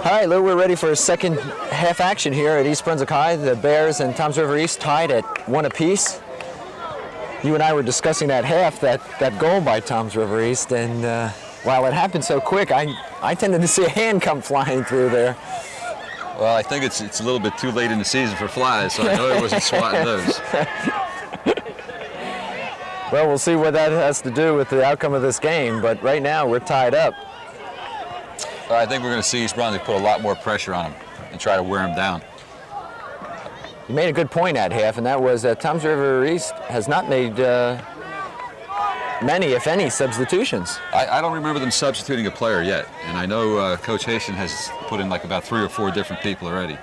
All right, Lou, we're ready for second half action here at East Brunswick High. The Bears and Toms River East tied at 1 apiece. You and I were discussing that half, that goal by Toms River East, and while it happened so quick, I tended to see a hand come flying through there. Well, I think it's a little bit too late in the season for flies, so I know it wasn't swatting those. Well, we'll see what that has to do with the outcome of this game, but right now we're tied up. I think we're going to see East Brunswick put a lot more pressure on them and try to wear them down. You made a good point at half, and that was that Toms River East has not made many, if any, substitutions. I don't remember them substituting a player yet, and I know Coach Hasten has put in like about 3 or 4 different people already.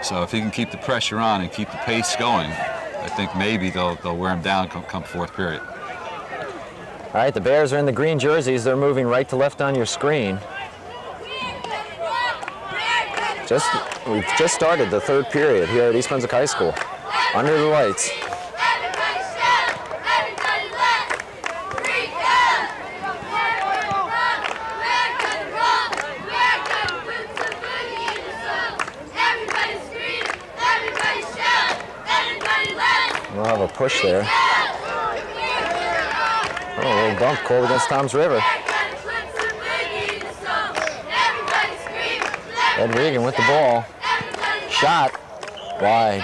So if he can keep the pressure on and keep the pace going, I think maybe they'll wear them down come fourth period. All right, the Bears are in the green jerseys. They're moving right to left on your screen. We've just started the third period here at East Brunswick High School, under the lights. We'll have a push there. Oh, a little bump called against Toms River. Ed Regan with the ball. Shot wide.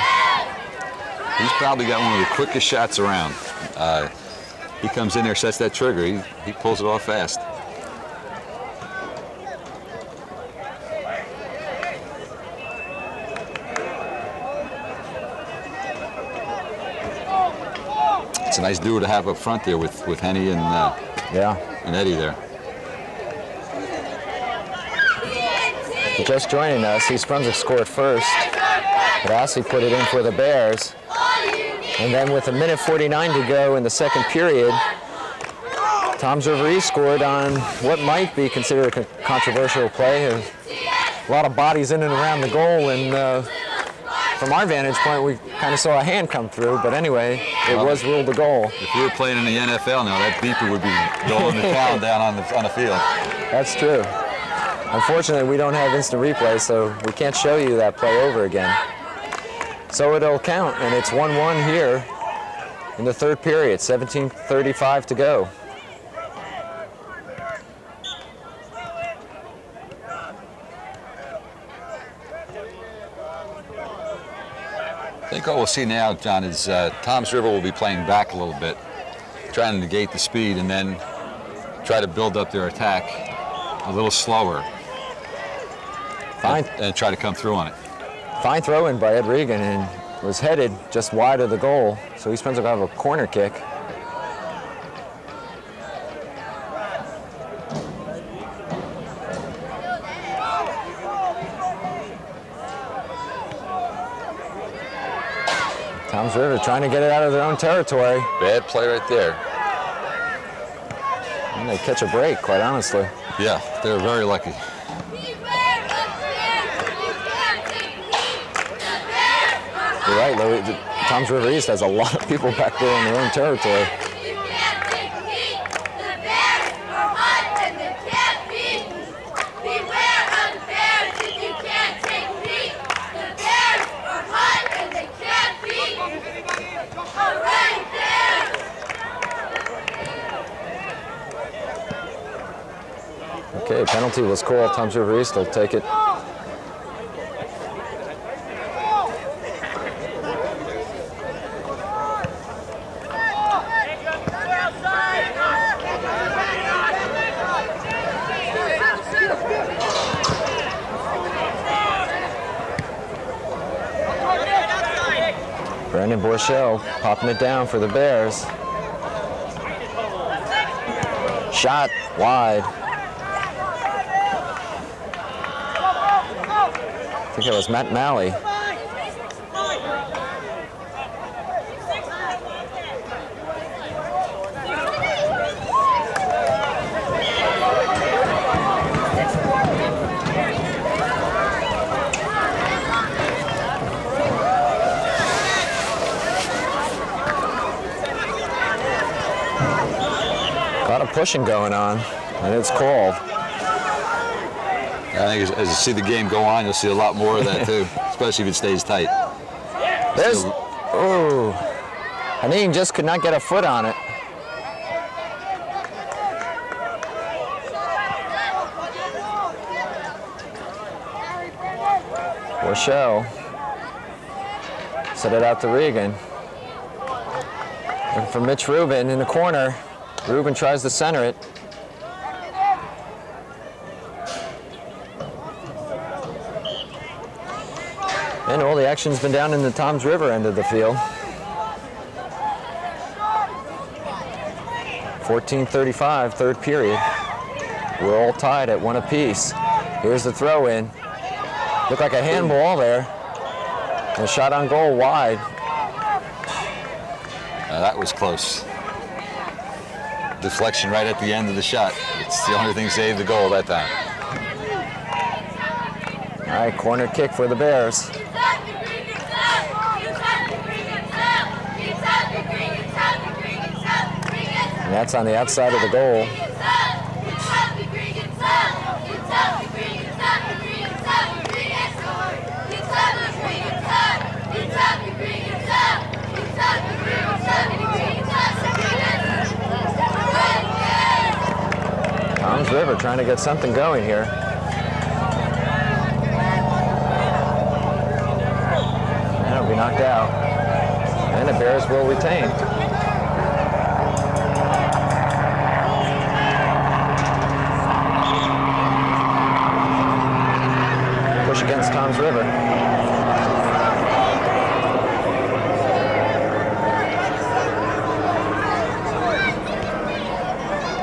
He's probably got one of the quickest shots around. He comes in there, sets that trigger. He pulls it off fast. It's a nice duo to have up front there with Henny and Eddie there. Just joining us, East Brunswick scored first. Rossi put it in for the Bears. And then with 1:49 to go in the second period, Toms River East scored on what might be considered a controversial play. A lot of bodies in and around the goal, and from our vantage point, we kind of saw a hand come through, but anyway, it was ruled a goal. If you were playing in the NFL now, that beeper would be going to town down on the field. That's true. Unfortunately, we don't have instant replay, so we can't show you that play over again. So it'll count, and it's 1-1 here in the third period, 17:35 to go. I think all we'll see now, John, is Toms River will be playing back a little bit, trying to negate the speed and then try to build up their attack a little slower and try to come through on it. Fine throw in by Ed Regan, and was headed just wide of the goal, so East Brunswick will have a corner kick. Toms River trying to get it out of their own territory. Bad play right there. And they catch a break, quite honestly. Yeah, they were very lucky. You're right, Louis. Toms River East has a lot of people back there in their own territory. Okay, penalty was called. Toms River East will take it. Brandon Borchell popping it down for the Bears. Shot wide. I think it was Matt Malley. A lot of pushing going on, and it's called. I think as you see the game go on, you'll see a lot more of that too, especially if it stays tight. There's, oh, Haneen just could not get a foot on it. Rochelle set it out to Regan. Looking for Mitch Rubin in the corner. Rubin tries to center it. And all the action's been down in the Toms River end of the field. 14:35, third period. We're all tied at 1 apiece. Here's the throw in. Looked like a handball there. And a shot on goal wide. That was close. Deflection right at the end of the shot. It's the only thing saved the goal that time. All right, corner kick for the Bears. And that's on the outside of the goal. Toms River trying to get something going here. And it'll be knocked out. And the Bears will retain. Push against Toms River.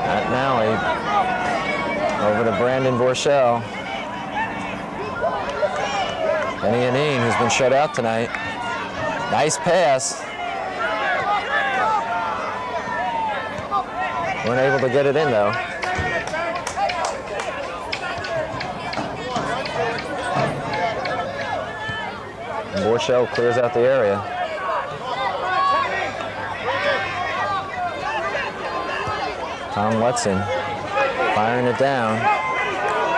Matt Malley over to Brandon Borchell. Benny Aneen, who's been shut out tonight. Nice pass. Weren't able to get it in though. And Borchell clears out the area. Tom Letson firing it down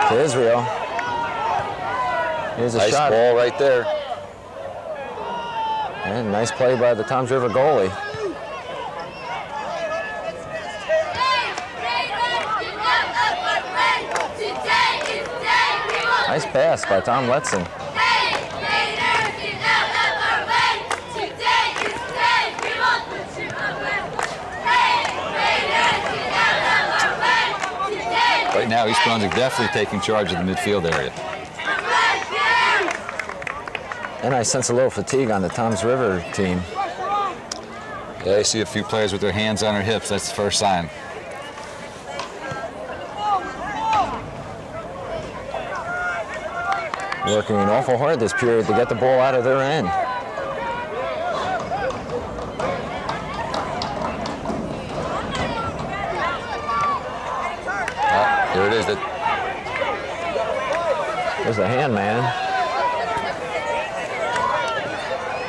to Israel. Here's a nice shot. Ball right there. And nice play by the Toms River goalie. Nice pass by Tom Letson. Right now, East Brunswick definitely taking charge of the midfield area. And I sense a little fatigue on the Toms River team. Yeah, I see a few players with their hands on their hips. That's the first sign. Working awful hard this period to get the ball out of their end. Here it is. There's the hand man.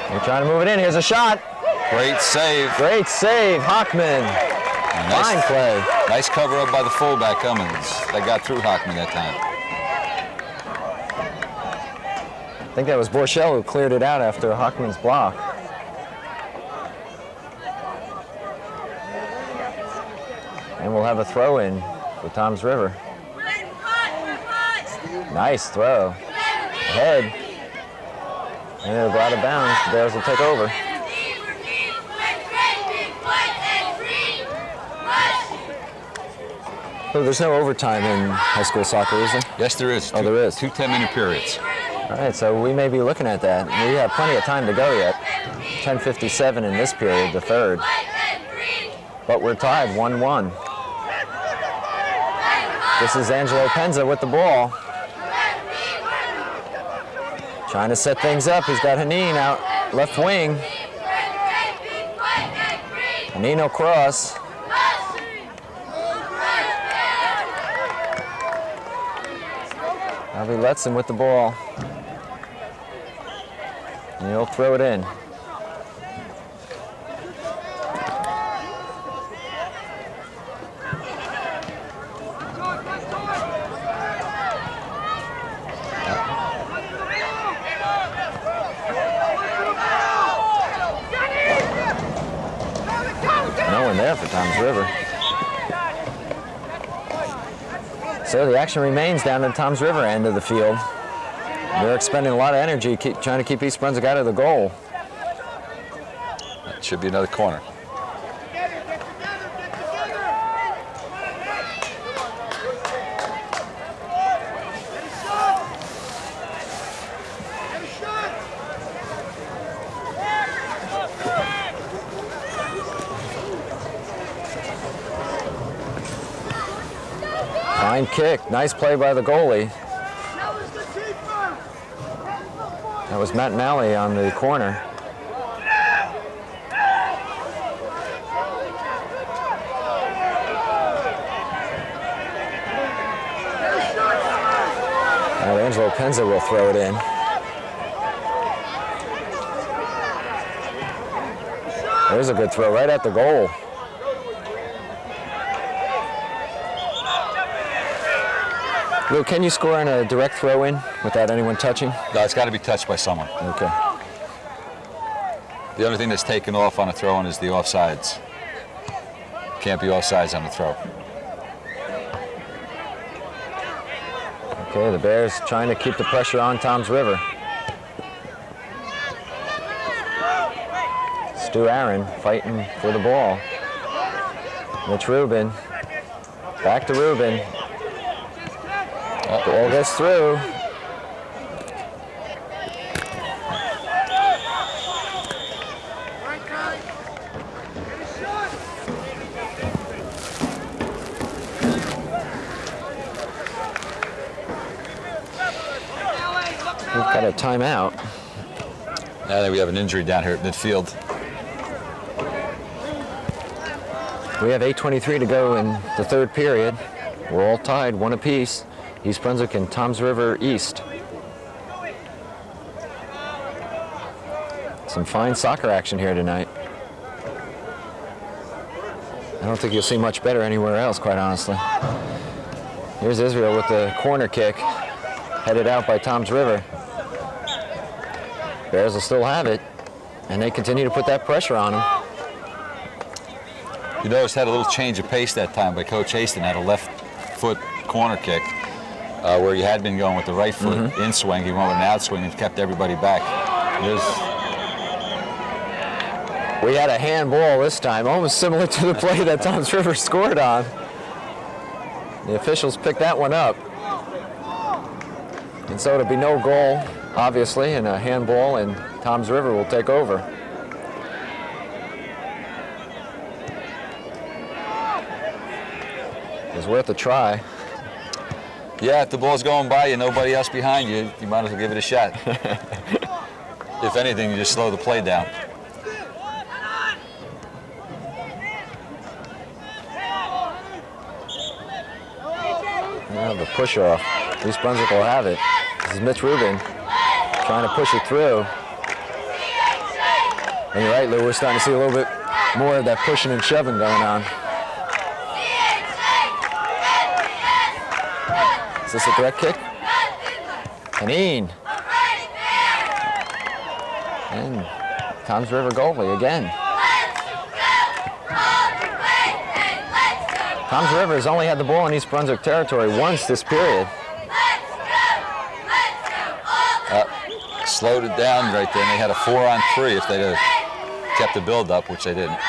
They're trying to move it in. Here's a shot. Great save. Great save, Hockman. Fine play. Nice cover up by the fullback Cummins. That got through Hockman that time. I think that was Borchell who cleared it out after Hockman's block. And we'll have a throw in for Toms River. Nice throw. Ahead. And it'll go out of bounds. The Bears will take over. So there's no overtime in high school soccer, is there? Yes, there is. Oh, there is. Two 10-minute periods. All right, so we may be looking at that. We have plenty of time to go yet. 10:57 in this period, the third. But we're tied 1-1. This is Angelo Penza with the ball. Trying to set things up. He's got Hanin out left wing. Hanin will cross. Avi Letson with the ball. And he'll throw it in. No one there for Toms River. So the action remains down at the Toms River end of the field. They're expending a lot of energy trying to keep East Brunswick out of the goal. That should be another corner. Fine kick. Nice play by the goalie. That was Matt Malley on the corner. Now Angelo Penza will throw it in. There's a good throw right at the goal. Lou, can you score on a direct throw in without anyone touching? No, it's got to be touched by someone. Okay. The only thing that's taken off on a throw-in is the offsides. Can't be offsides on a throw. Okay, the Bears trying to keep the pressure on Toms River. Stu Aaron fighting for the ball. Mitch Rubin. Back to Rubin. Ball goes through. We've got a timeout. Now that we have an injury down here at midfield. We have 8:23 to go in the third period. We're all tied, one apiece. East Brunswick and Toms River East. Some fine soccer action here tonight. I don't think you'll see much better anywhere else, quite honestly. Here's Israel with the corner kick, headed out by Toms River. Bears will still have it, and they continue to put that pressure on them. You notice had a little change of pace that time by Coach Haston, had a left foot corner kick. Where he had been going with the right foot in swing, he went with an out swing and kept everybody back. We had a handball this time, almost similar to the play that Toms River scored on. The officials picked that one up. And so it'll be no goal, obviously, and a handball, and Toms River will take over. It was worth a try. Yeah, if the ball's going by you, nobody else behind you, you might as well give it a shot. If anything, you just slow the play down. Now the push off. East Brunswick will have it. This is Mitch Rubin trying to push it through. And you're right, Lou, we're starting to see a little bit more of that pushing and shoving going on. Is this a direct kick? Hanin. And Toms River goalie again. Toms River has only had the ball in East Brunswick territory once this period. Slowed it down right there, and they had a 4-on-3 if they'd have kept the build up, which they didn't.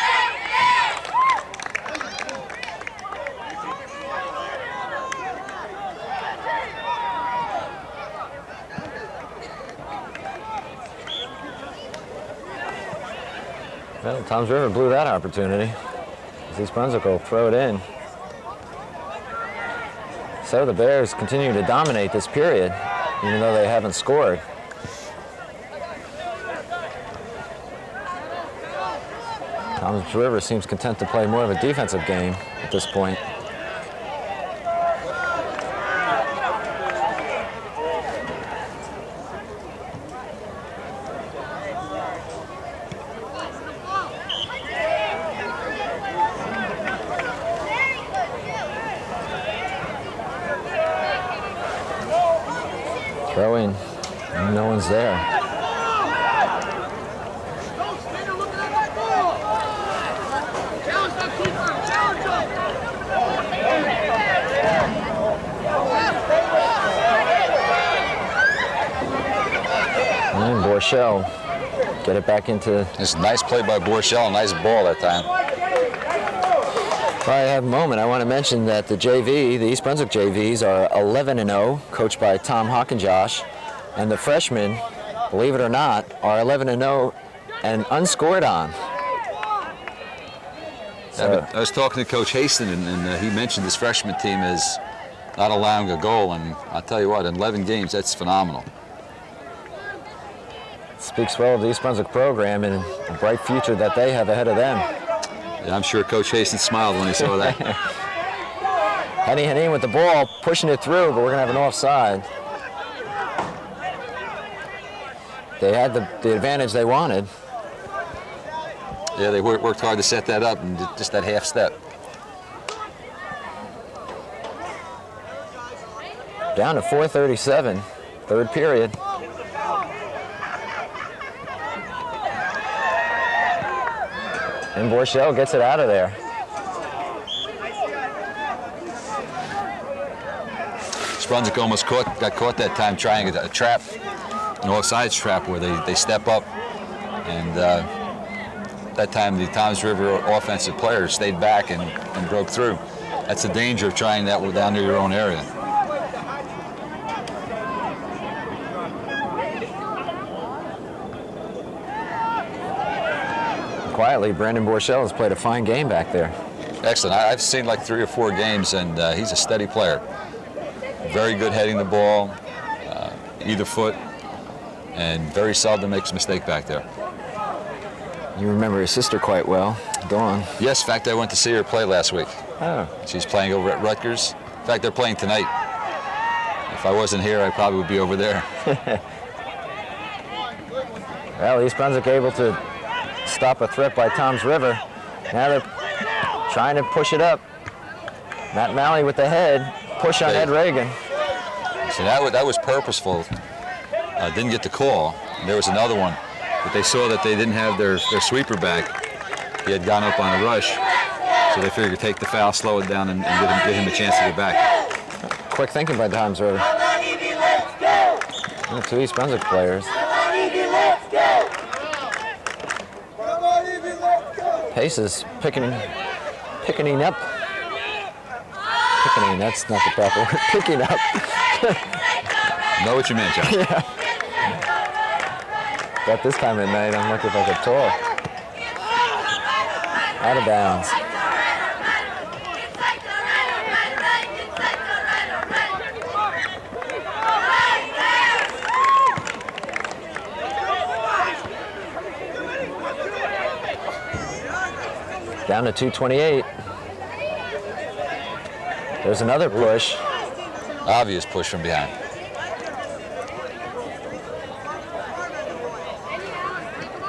Well, Toms River blew that opportunity. East Brunswick will throw it in. So the Bears continue to dominate this period, even though they haven't scored. Toms River seems content to play more of a defensive game at this point. Throw in, no one's there. And Borchell get it back into. It's a nice play by Borchell, nice ball that time. While I have a moment, I want to mention that the JV, the East Brunswick JVs, are 11-0, coached by Tom Hockenjosh, and the freshmen, believe it or not, are 11-0 and unscored on. So, I was talking to Coach Haston, and he mentioned this freshman team is not allowing a goal, and I'll tell you what, in 11 games, that's phenomenal. speaks well of the East Brunswick program and a bright future that they have ahead of them. Yeah, I'm sure Coach Hastings smiled when he saw that. Henny with the ball, pushing it through, but we're going to have an offside. They had the advantage they wanted. Yeah, they worked hard to set that up, and just that half step. Down to 4:37, third period. And Borchell gets it out of there. Brunswick almost got caught that time trying a trap, an offsides trap where they step up, and that time the Toms River offensive players stayed back and broke through. That's the danger of trying that down near your own area. Quietly, Brandon Borchell has played a fine game back there. Excellent. I've seen like 3 or 4 games, and he's a steady player. Very good heading the ball, either foot, and very seldom makes a mistake back there. You remember his sister quite well, Dawn. Yes, in fact, I went to see her play last week. Oh. She's playing over at Rutgers. In fact, they're playing tonight. If I wasn't here, I probably would be over there. Well, East Brunswick able to stop a threat by Toms River. Now they're trying to push it up. Matt Malley with the head. Push on Ed Reagan. So that was purposeful. Didn't get the call. And there was another one, but they saw that they didn't have their sweeper back. He had gone up on a rush, so they figured take the foul, slow it down, and get him a chance to get back. Quick thinking by Toms River. And 2 East Brunswick players. Pace is picking up. Picketing, that's not the proper word. Picking up. Know what you meant, John. Yeah. About this time at night, I'm looking like a talk. Out of bounds. Down to 2:28. There's another push. Obvious push from behind.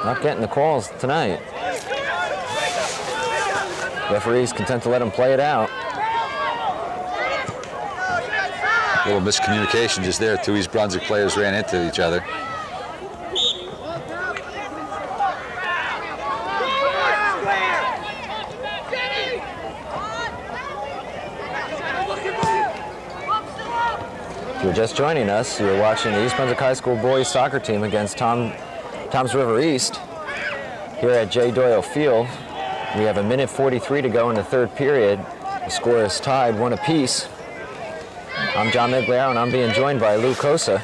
Not getting the calls tonight. Referees content to let them play it out. A little miscommunication just there. 2 East Brunswick players ran into each other. you're just joining us, you're watching the East Brunswick High School boys soccer team against Toms River East here at J. Doyle Field. We have 1:43 to go in the third period. The score is tied 1 apiece. I'm John Meggiolaro, and I'm being joined by Lou Kosa.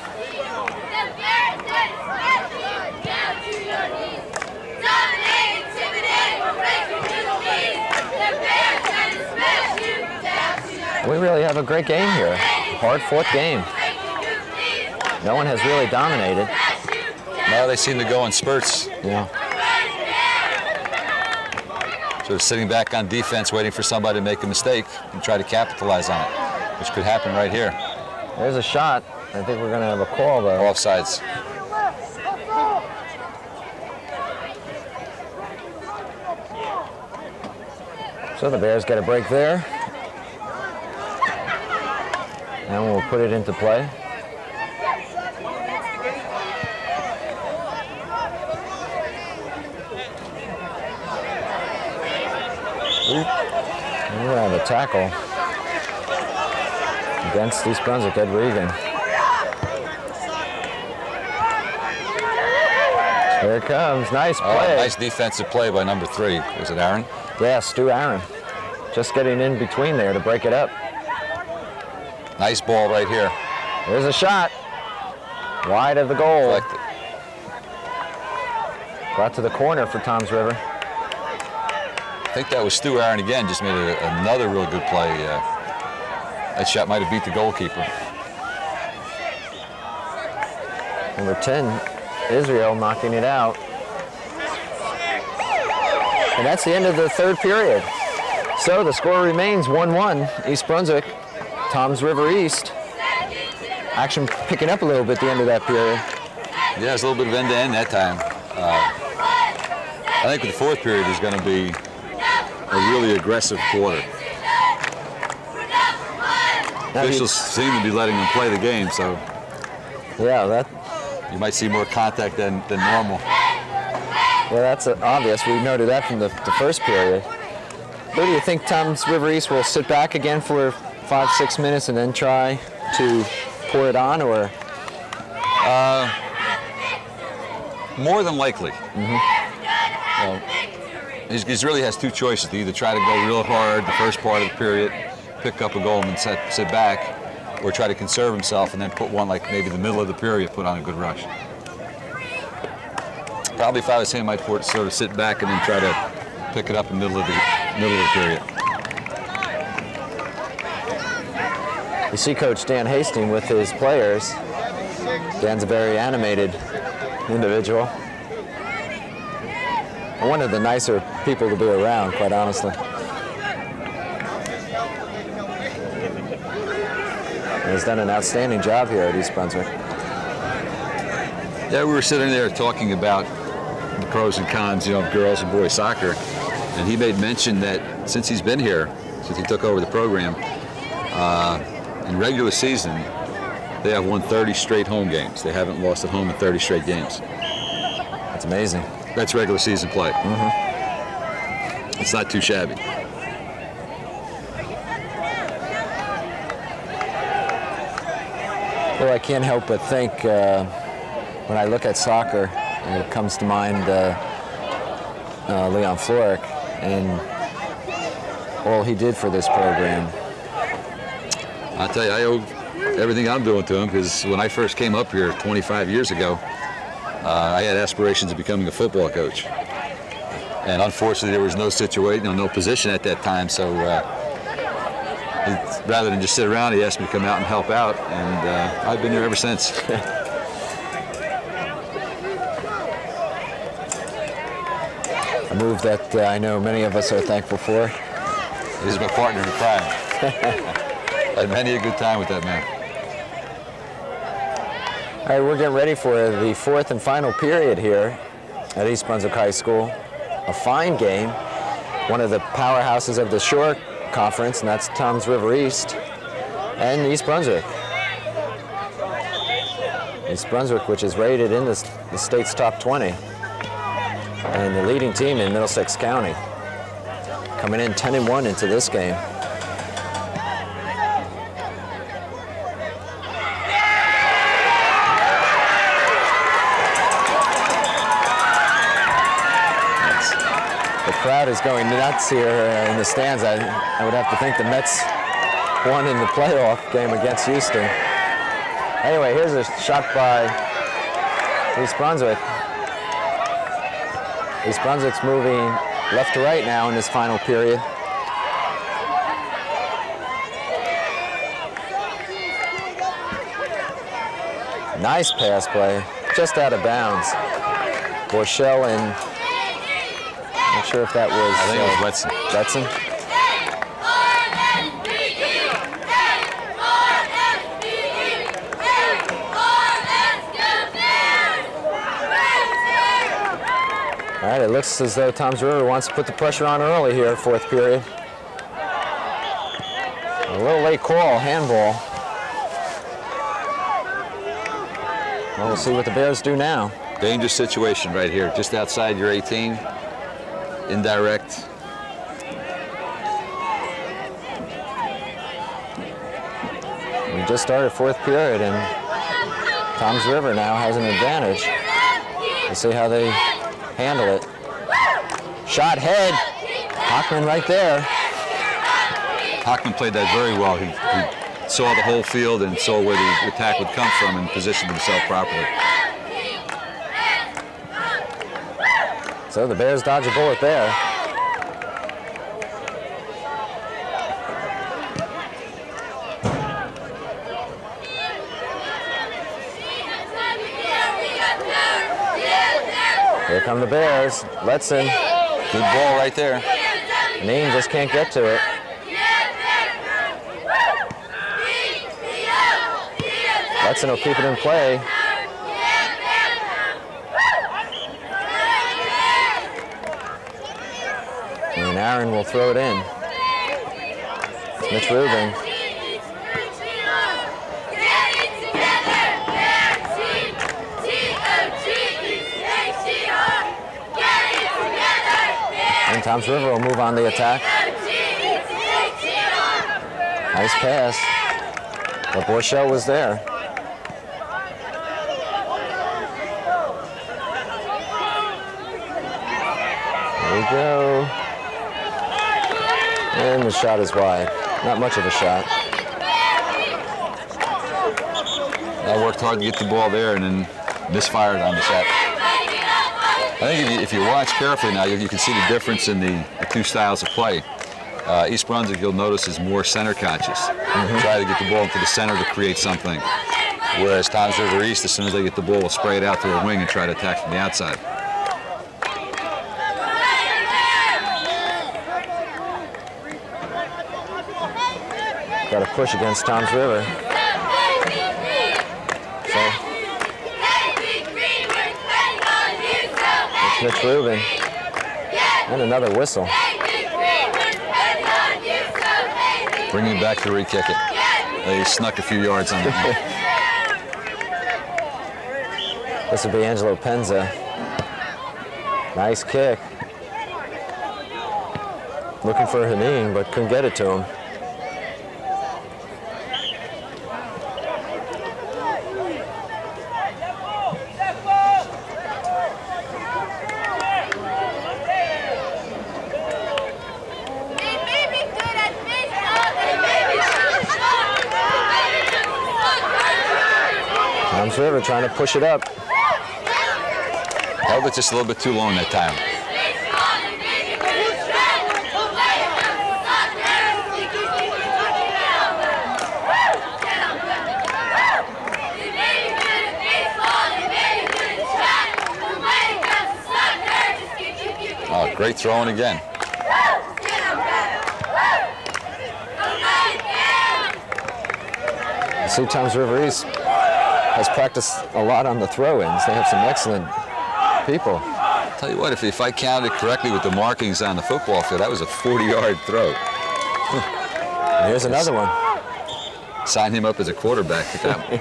We really have a great game here. Hard-fought game. No one has really dominated. No, they seem to go in spurts. Yeah. Sort of sitting back on defense, waiting for somebody to make a mistake and try to capitalize on it, which could happen right here. There's a shot. I think we're going to have a call, though. Offsides. So the Bears get a break there. And we'll put it into play. We're going to have a tackle against East Brunswick, Ed Regan. Here it comes. Nice play. Nice defensive play by number 3. Was it Aaron? Yeah, Stu Aaron. Just getting in between there to break it up. Nice ball right here. There's a shot. Wide of the goal. Deflected. Brought to the corner for Toms River. I think that was Stu Aaron again, just made another real good play. That shot might have beat the goalkeeper. Number 10, Israel, knocking it out. And that's the end of the third period. So the score remains 1-1, East Brunswick, Toms River East. Action picking up a little bit at the end of that period. Yeah, it's a little bit of end-to-end that time. I think the fourth period is going to be a really aggressive quarter. Officials seem to be letting them play the game, so yeah, you might see more contact than normal. Well, that's obvious. We noted that from the first period. Who do you think Toms River East will sit back again for 5-6 minutes and then try to pour it on, or? More than likely. Well, he really has two choices: to either try to go real hard the first part of the period, pick up a goal and sit back, or try to conserve himself and then put one like maybe the middle of the period, put on a good rush. Probably if I was him, I'd sort of sit back and then try to pick it up in the middle of the period. You see Coach Dan Hastings with his players. Dan's a very animated individual. One of the nicer people to be around, quite honestly. He's done an outstanding job here at East Brunswick. Yeah, we were sitting there talking about the pros and cons, of girls and boys soccer, and he made mention that since he's been here, since he took over the program, in regular season, they have won 30 straight home games. They haven't lost at home in 30 straight games. That's amazing. That's regular season play. It's not too shabby. Well, I can't help but think when I look at soccer, it comes to mind Leon Floric and all he did for this program. I'll tell you, I owe everything I'm doing to him, because when I first came up here 25 years ago, I had aspirations of becoming a football coach. And unfortunately, there was no situation, no position at that time, so rather than just sit around, he asked me to come out and help out, and I've been here ever since. A move that I know many of us are thankful for. He's my partner in crime. I had many a good time with that man. All right, we're getting ready for the fourth and final period here at East Brunswick High School. A fine game, one of the powerhouses of the Shore Conference, and that's Toms River East and East Brunswick. East Brunswick, which is rated in the state's top 20, and the leading team in Middlesex County, coming in 10-1 into this game. The crowd is going nuts here in the stands. I would have to think the Mets won in the playoff game against Houston. Anyway, here's a shot by East Brunswick. East Brunswick's moving left to right now in this final period. Nice pass play, just out of bounds. Borchell and, not sure if that was... I think it was Letson. Letson. All right, it looks as though Toms River wants to put the pressure on early here, fourth period. A little late call, handball. Well, we'll see what the Bears do now. Dangerous situation right here, just outside your 18, indirect. We just started fourth period, and Toms River now has an advantage. We'll see how they handle it. Shot head. Hockman right there. Hockman played that very well. He saw the whole field and saw where the attack would come from and positioned himself properly. So the Bears dodge a bullet there. Here come the Bears. Letson. Good ball right there. Neen just can't get to it. Letson will keep it in play. And Aaron will throw it in. It's Mitch Rubin. And Toms River will move on the attack. Nice pass. But Borchell was there. There we go. And the shot is wide. Not much of a shot. I worked hard to get the ball there and then misfired on the shot. I think if you watch carefully now, you can see the difference in the two styles of play. East Brunswick, you'll notice, is more center conscious. Try to get the ball into the center to create something. Whereas Toms River East, as soon as they get the ball, will spray it out to a wing and try to attack from the outside. Got to push against Toms River. So, it's Mitch Rubin. And another whistle. Bringing it back to re-kick it. They snuck a few yards on it. This will be Angelo Penza. Nice kick. Looking for Haneen, but couldn't get it to him. Toms River trying to push it up. Held it just a little bit too long that time. Oh, great throwing again. See, Toms River East has practiced a lot on the throw-ins. They have some excellent people. Tell you what, if I counted correctly with the markings on the football field, that was a 40-yard throw. And here's another one. Sign him up as a quarterback with that one.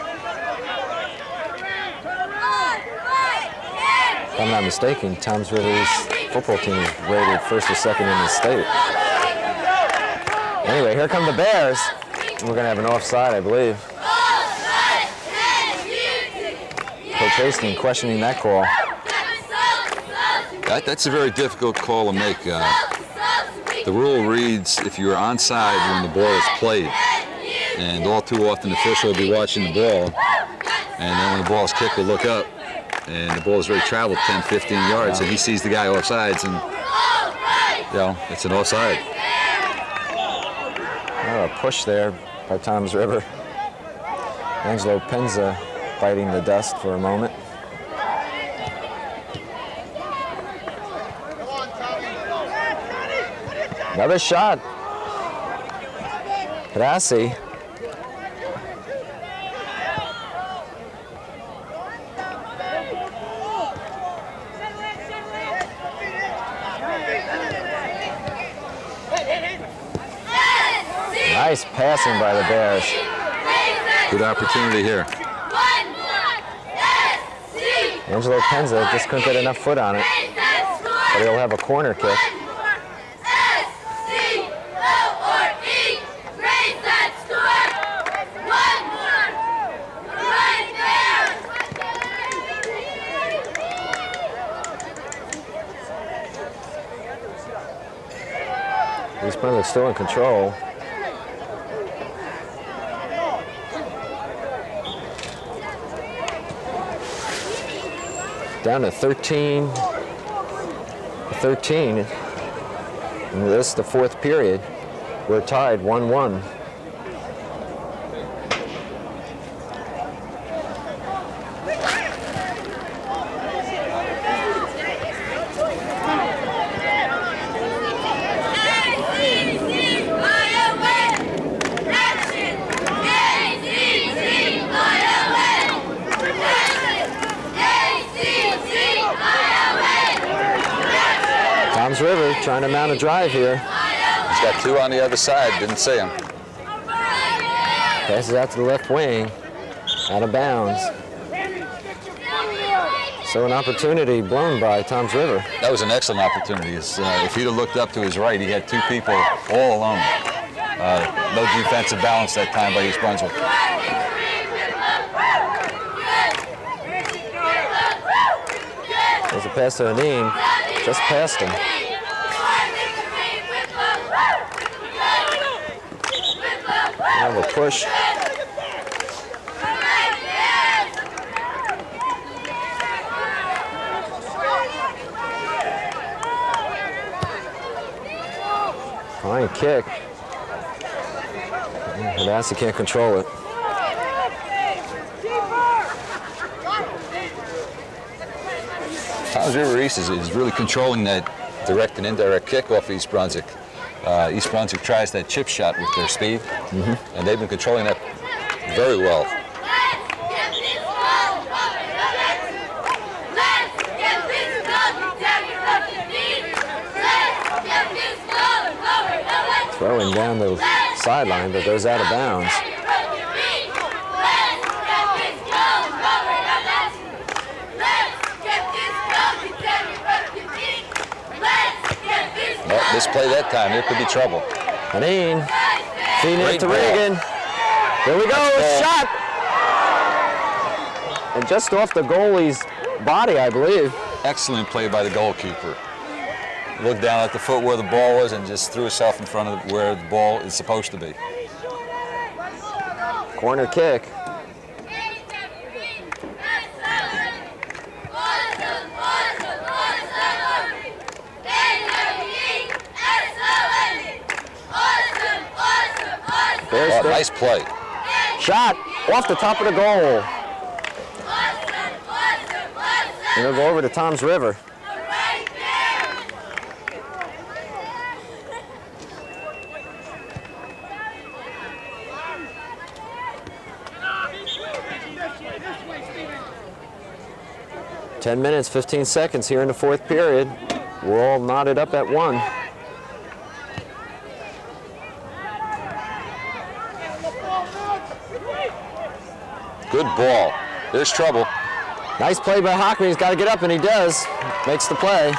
If I'm not mistaken, Toms River East football team is rated first or second in the state. Anyway, here come the Bears. We're going to have an offside, I believe. Coach Hastings questioning that call. That's a very difficult call to make. The rule reads if you're onside when the ball is played, and all too often the official will be watching the ball, and then when the ball is kicked, will look up, and the ball has already traveled 10, 15 yards, and he sees the guy offsides, and it's an offside. Oh, a push there by Toms River. Angelo Penza biting the dust for a moment. Another shot. Grassi. Nice passing by the Bears. Good opportunity here. Angelo Penza just couldn't get enough foot on it, but he'll have a corner kick. East Brunswick still in control. Down to 13. And this is the fourth period. We're tied 1-1. Toms River trying to mount a drive here. He's got two on the other side, didn't see him. Passes out to the left wing, out of bounds. So an opportunity blown by Toms River. That was an excellent opportunity. If he'd have looked up to his right, he had two people all alone. No defensive balance that time by East Brunswick. There's a pass to Aneen, just past him. Now the push. Fine kick. Hadassah can't control it. Toms River East is really controlling that direct and indirect kick off East Brunswick. East Brunswick tries that chip shot with their speed, and they've been controlling that very well. Throwing down the sideline, but goes out of bounds. Well, this play that time, there could be trouble. Aneen, feeding it to ball. Regan. Here we go, That's shot! And just off the goalie's body, I believe. Excellent play by the goalkeeper. Looked down at the foot where the ball was and just threw himself in front of where the ball is supposed to be. Corner kick. Oh, nice play. Shot off the top of the goal. And it'll go over to Toms River. Ten minutes, 15 seconds here in the fourth period. We're all knotted up at 1. Good ball. There's trouble. Nice play by Hockman. He's got to get up, and he does. Makes the play.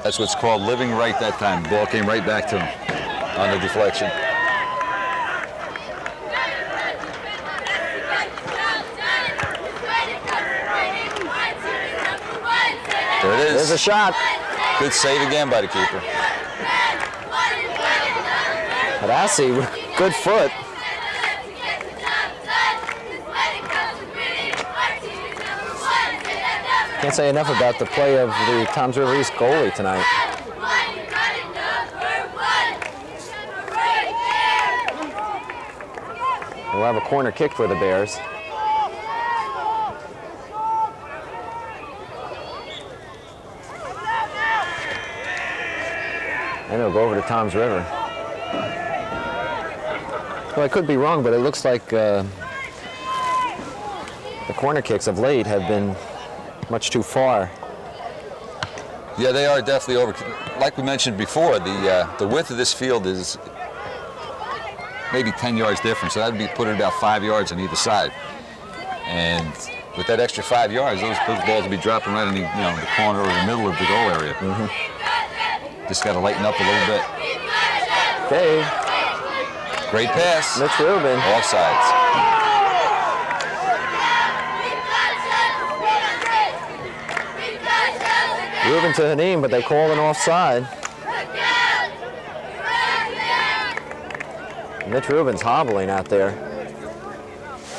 That's what's called living right that time. The ball came right back to him on the deflection. There's a shot. Good save again by the keeper. Hadassi, good foot. Can't say enough about the play of the Toms River East goalie tonight. We'll have a corner kick for the Bears. And it'll go over to Toms River. Well, I could be wrong, but it looks like the corner kicks of late have been much too far. Yeah, they are definitely over. Like we mentioned before, the width of this field is maybe 10 yards different, so that would be put at about 5 yards on either side. And with that extra 5 yards, those balls would be dropping right in the, the corner or the middle of the goal area. Just got to lighten up a little bit. Okay. Great pass. Mitch Rubin. Offsides. Rubin to Hanim, but they call an offside. Mitch Rubin's hobbling out there.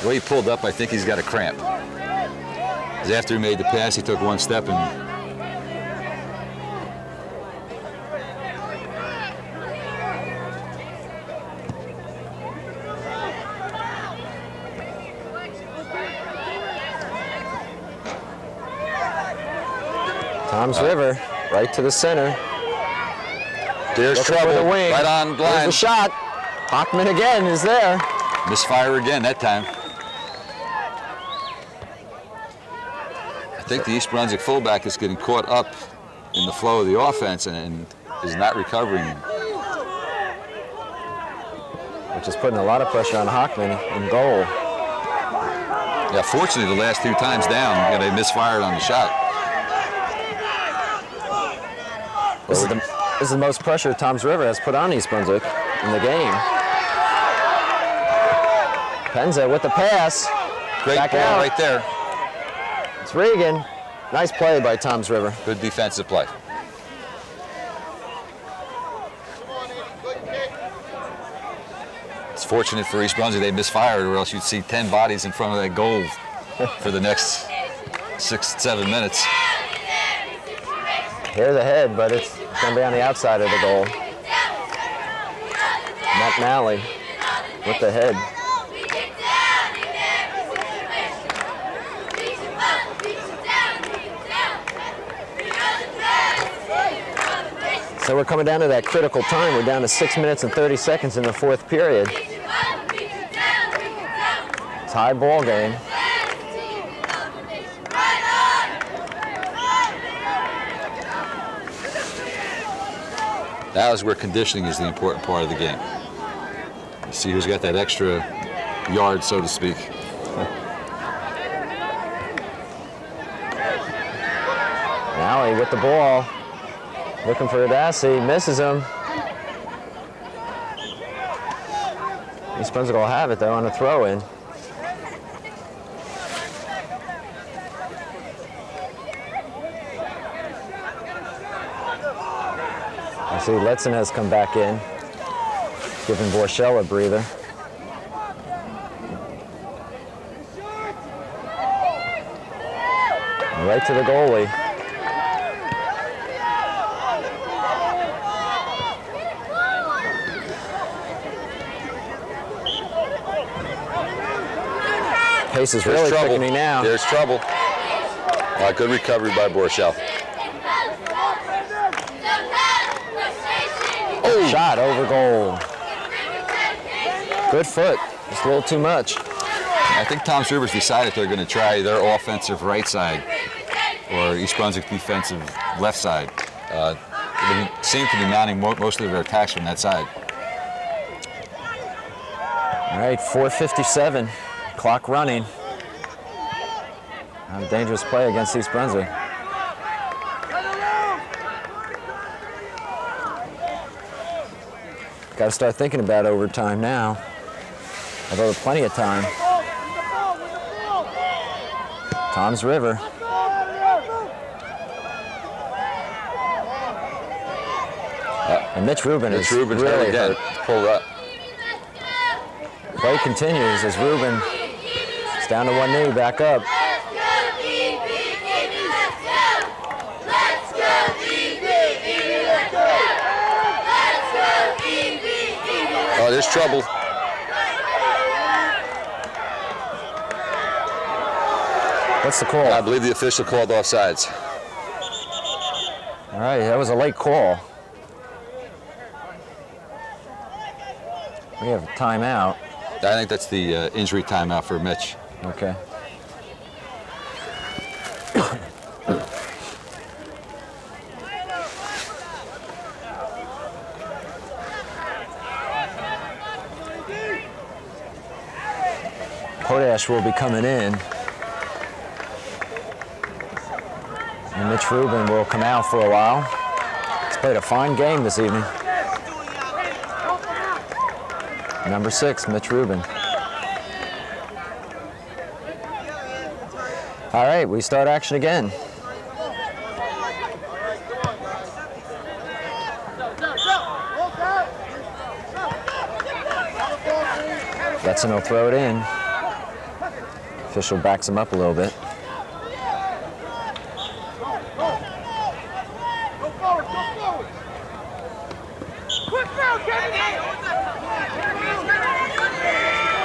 The way he pulled up, I think he's got a cramp. Because after he made the pass, he took one step and Toms River, right to the center. There's Looking trouble. for the wing. Right on There's blind. the shot. Hockman again is there. Misfire again that time. I think the East Brunswick fullback is getting caught up in the flow of the offense and is not recovering. Which is putting a lot of pressure on Hockman in goal. Yeah, fortunately, the last 2 times down, they misfired on the shot. This is the most pressure Toms River has put on East Brunswick in the game. Penza with the pass. Great Back ball out. right there. It's Regan. Nice play by Toms River. Good defensive play. It's fortunate for East Brunswick they misfired, or else you'd see 10 bodies in front of that goal for the next 6-7 minutes. Here's a head, but it's going to be on the outside of the goal. Matt Malley with the head. So we're coming down to that critical time. We're down to 6 minutes and 30 seconds in the 4th period. Tie ball game. That is where conditioning is the important part of the game. You see who's got that extra yard, so to speak. Malley with the ball. Looking for Hadassi, misses him. East Brunswick will have it though on a throw-in. I see Letson has come back in, giving Borchell a breather. Right to the goalie. Pace is really quickening now. There's trouble. Good recovery by Borchell. Oh. Shot over goal. Good foot. Just a little too much. I think Toms River's decided they're going to try their offensive right side or East Brunswick defensive left side. They seem to be mounting most of their attacks from that side. All right, 4:57. Clock running. A dangerous play against East Brunswick. Got to start thinking about overtime now. Although there's plenty of time. Toms River. And Mitch Rubin is Rubin's really again. hurt. Pulled up. Play continues as Rubin is down to one knee, back up. Oh, there's trouble. What's the call? I believe the official called offsides. All right, that was a late call. We have a timeout. I think that's the injury timeout for Mitch. Okay. Potash will be coming in. And Mitch Rubin will come out for a while. He's played a fine game this evening. Number 6, Mitch Rubin. All right, we start action again. Letson will throw it in. Official backs him up a little bit.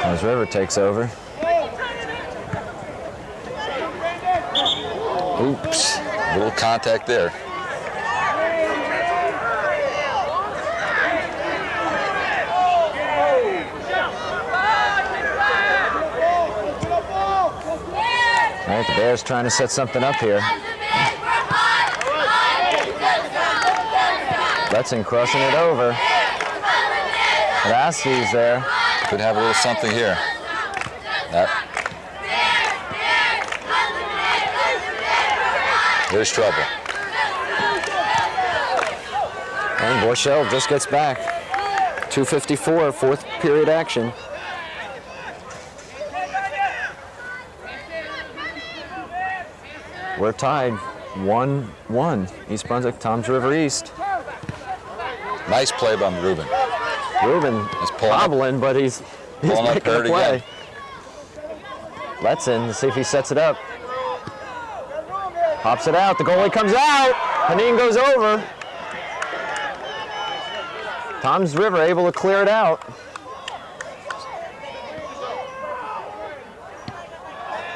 As River takes over. Oops, a little contact there. All right, the Bears trying to set something up here. Letson crossing it over. Lasky's there. Could have a little something here. Yep. There's trouble. And Borchell just gets back. 2:54, fourth period action. We're tied 1-1. East Brunswick, Toms River East. Nice play by Rubin. Rubin He's pulling hobbling, but he's pulling up making a hurt play. again. Letson, to see if he sets it up. Pops it out. The goalie comes out. Haneen goes over. Toms River able to clear it out.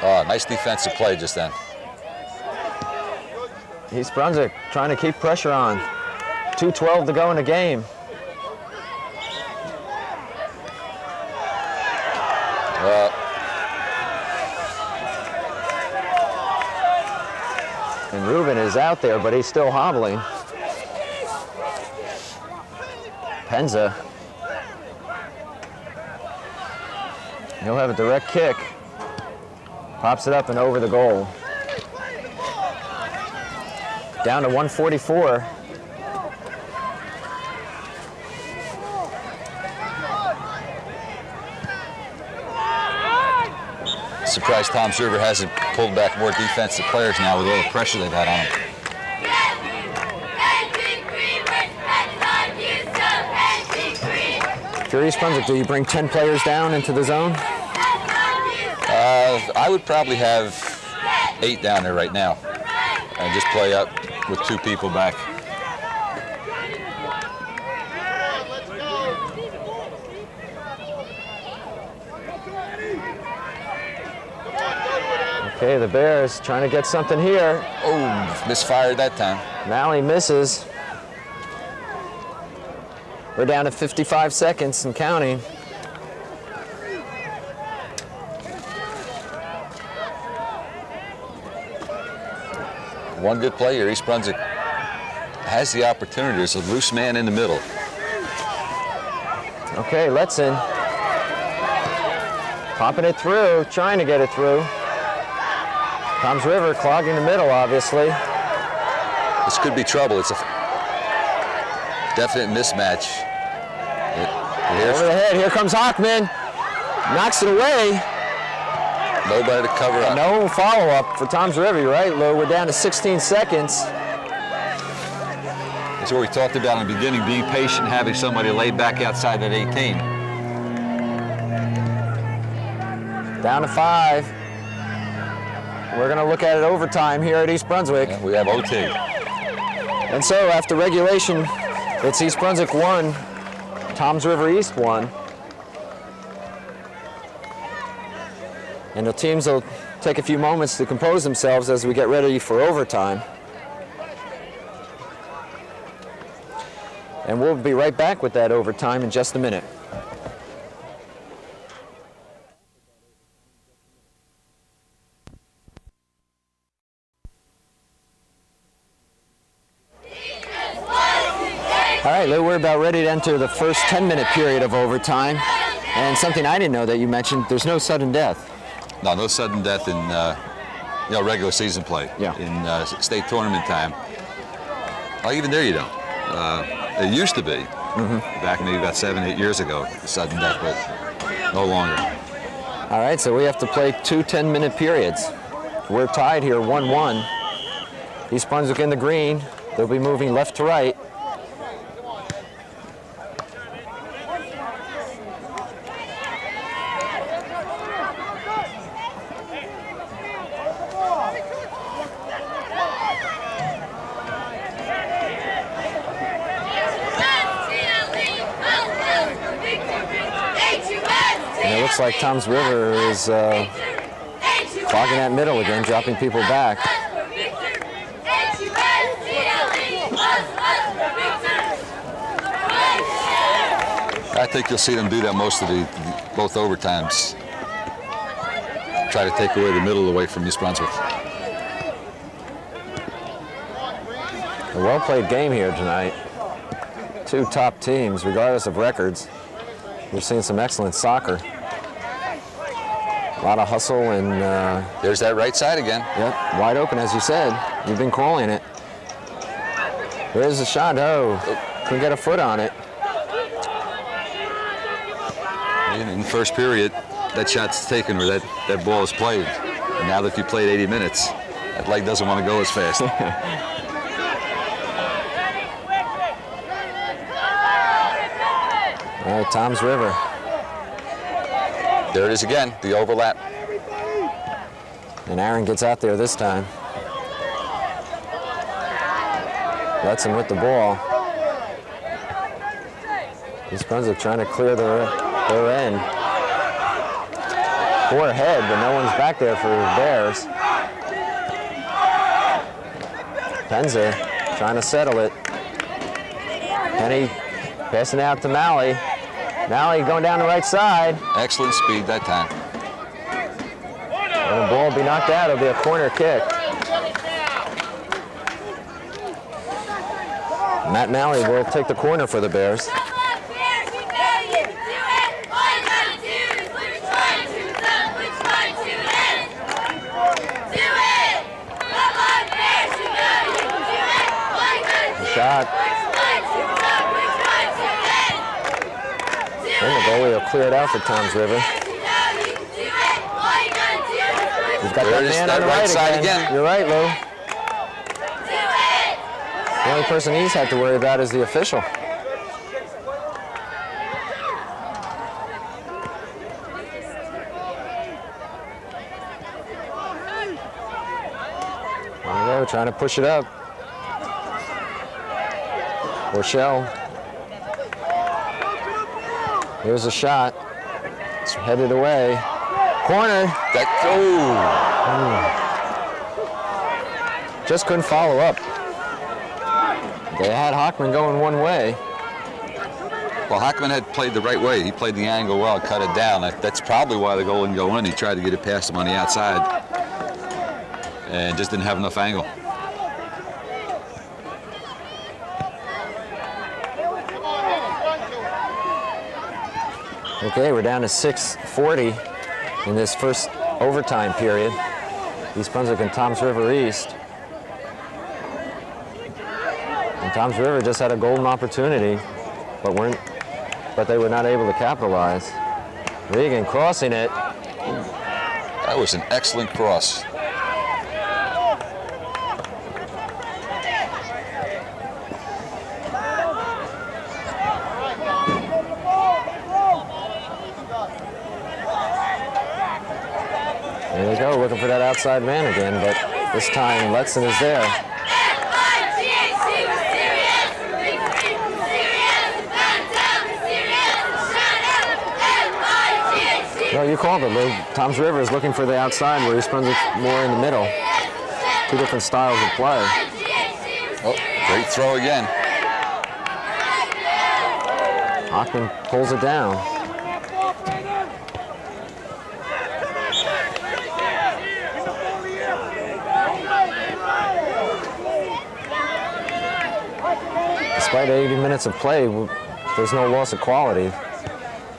Oh, nice defensive play just then. East Brunswick trying to keep pressure on. 2:12 to go in the game. And Rubin is out there, but he's still hobbling. Penza. He'll have a direct kick. Pops it up and over the goal. Down to 144. Surprised Toms River hasn't pulled back more defensive players now with all the pressure they've had on them. If you're East Brunswick, do you bring 10 players down into the zone? I would probably have 8 down there right now and just play up with 2 people back. Okay, the Bears trying to get something here. Oh, misfired that time. Malley misses. We're down to 55 seconds and counting. One good play here. East Brunswick has the opportunity. There's a loose man in the middle. Okay, Letson. Popping it through, trying to get it through. Toms River clogging the middle, obviously. This could be trouble. It's a definite mismatch. Over the head, here comes Hockman. Knocks it away. Nobody to cover up. No follow-up for Toms River, you're right, Lou. We're down to 16 seconds. That's what we talked about in the beginning, being patient, having somebody laid back outside that 18. Down to 5. We're going to look at it overtime here at East Brunswick. Yeah, we have OT. And so after regulation, it's East Brunswick 1, Toms River East 1. And the teams will take a few moments to compose themselves as we get ready for overtime. And we'll be right back with that overtime in just a minute. All right, Lou, we're about ready to enter the first 10-minute period of overtime. And something I didn't know that you mentioned, there's no sudden death. No sudden death in regular season play. Yeah. In state tournament time. Oh, even there you don't. It used to be, back maybe about 7-8 years ago, sudden death, but no longer. All right, so we have to play 2 10-minute periods. We're tied here 1-1. East Brunswick in the green. They'll be moving left to right. And it looks like Toms River is clogging that middle again, dropping people back. I think you'll see them do that most of both overtimes. Try to take away the middle away from East Brunswick. A well-played game here tonight. 2 top teams, regardless of records. We're seeing some excellent soccer. A lot of hustle and... There's that right side again. Yep, wide open, as you said. You've been calling it. There's the shot. Oh, couldn't get a foot on it. In the first period, that shot's taken or that ball is played. And now that you played 80 minutes, that leg doesn't want to go as fast. All right, Toms River. There it is again, the overlap. And Aaron gets out there this time. Lets him with the ball. East Brunswick trying to clear their end. Poor head, but no one's back there for the Bears. Penza trying to settle it. Penny passing out to Malley. Malley going down the right side. Excellent speed that time. And the ball will be knocked out. It'll be a corner kick. Matt Malley will take the corner for the Bears. Shot. And the goalie will clear it out for Toms River. He's got that man on the right side again. You're right, Lou. The only person he's had to worry about is the official. There we go, trying to push it up. Rochelle. Here's a shot. It's headed away. Corner. Just couldn't follow up. They had Hockman going one way. Well, Hockman had played the right way. He played the angle well, cut it down. That's probably why the goal didn't go in. He tried to get it past him on the outside and just didn't have enough angle. Okay, we're down to 6:40 in this first overtime period. East Brunswick and Toms River East. And Toms River just had a golden opportunity, but they were not able to capitalize. Regan crossing it. That was an excellent cross. There they go, looking for that outside man again, but this time Letson is there. Well, you called it, Lou. Tom's River is looking for the outside where East Brunswick's more in the middle. Two different styles of play. Oh, great throw again. Hockman pulls it down. Despite 80 minutes of play, there's no loss of quality,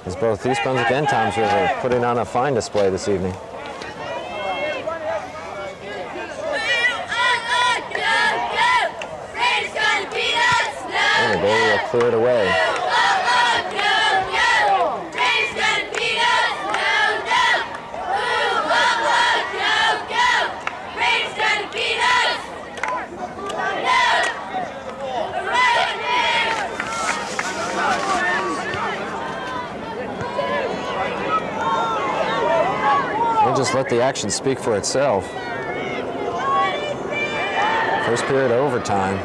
as both East Brunswick and Tom's River are putting on a fine display this evening. And the goalie will clear it away. We'll just let the action speak for itself. First period overtime.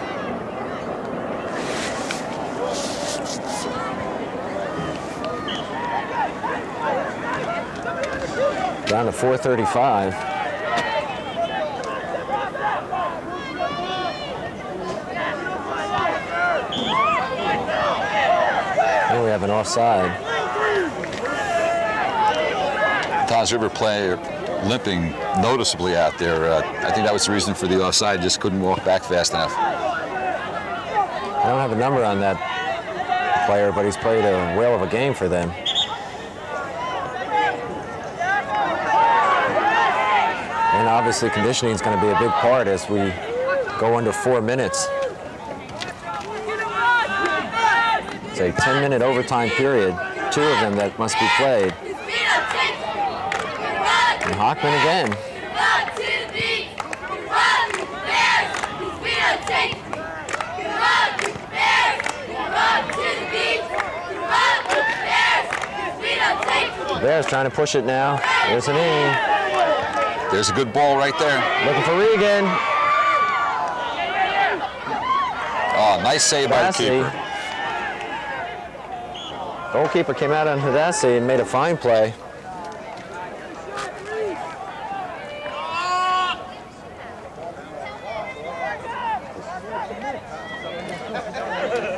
Down to 4:35. And we have an offside. Tom's River player limping noticeably out there. I think that was the reason for the offside, just couldn't walk back fast enough. I don't have a number on that player, but he's played a whale of a game for them. And obviously conditioning is going to be a big part as we go under 4 minutes. It's a 10-minute overtime period, 2 of them that must be played. And Hockman again. The Bears trying to push it now. There's an in. There's a good ball right there. Looking for Regan. Oh, nice save by the keeper. Goalkeeper came out on Hadassah and made a fine play.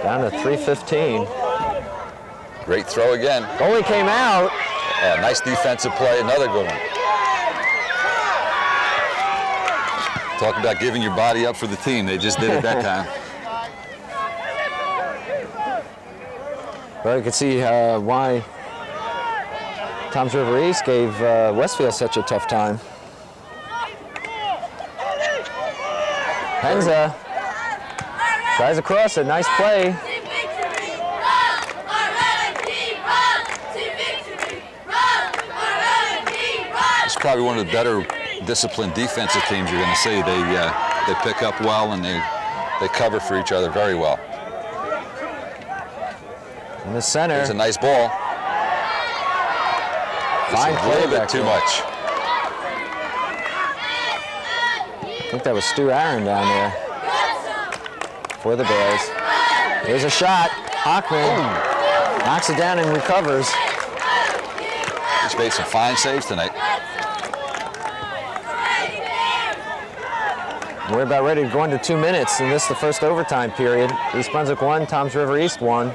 Down to 3:15. Great throw again. Goalie came out. Nice defensive play, another good one. Talk about giving your body up for the team. They just did it that time. Well, you can see why Tom's River East gave Westfield such a tough time. Henza tries across it. Nice play. It's probably one of the better disciplined defensive teams you're going to see. They pick up well and they cover for each other very well. In the center. It's a nice ball. Fine Just a play little bit back too there. much. I think that was Stu Aaron down there for the Bears. Here's a shot. Hockman knocks it down and recovers. He's made some fine saves tonight. We're about ready to go into 2 minutes, and this is the first overtime period. East Brunswick 1, Tom's River East 1.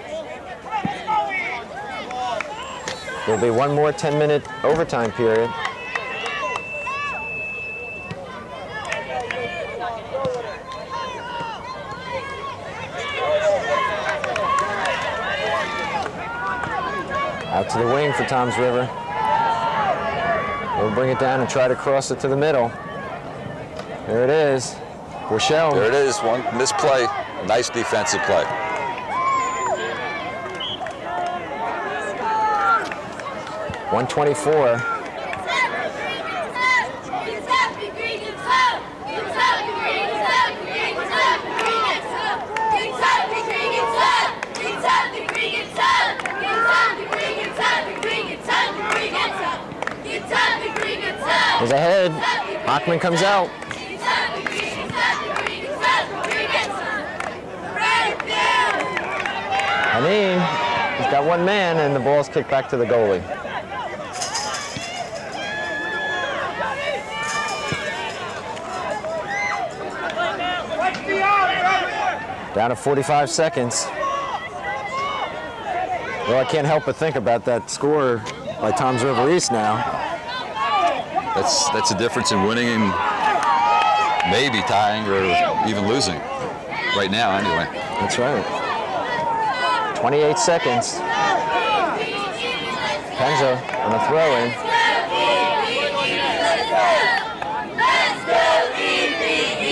There'll be one more 10-minute overtime period. Out to the wing for Tom's River. We'll bring it down and try to cross it to the middle. There it is. Rochelle. There it is, one misplay. Nice defensive play. .124. is ahead. Hockman comes out. Haneen, he's got one man, and the ball's kicked back to the goalie. Down to 45 seconds. Well, I can't help but think about that score by Toms River East now. That's the difference in winning and maybe tying or even losing. Right now, anyway. That's right. 28 seconds. Penza on a throw-in.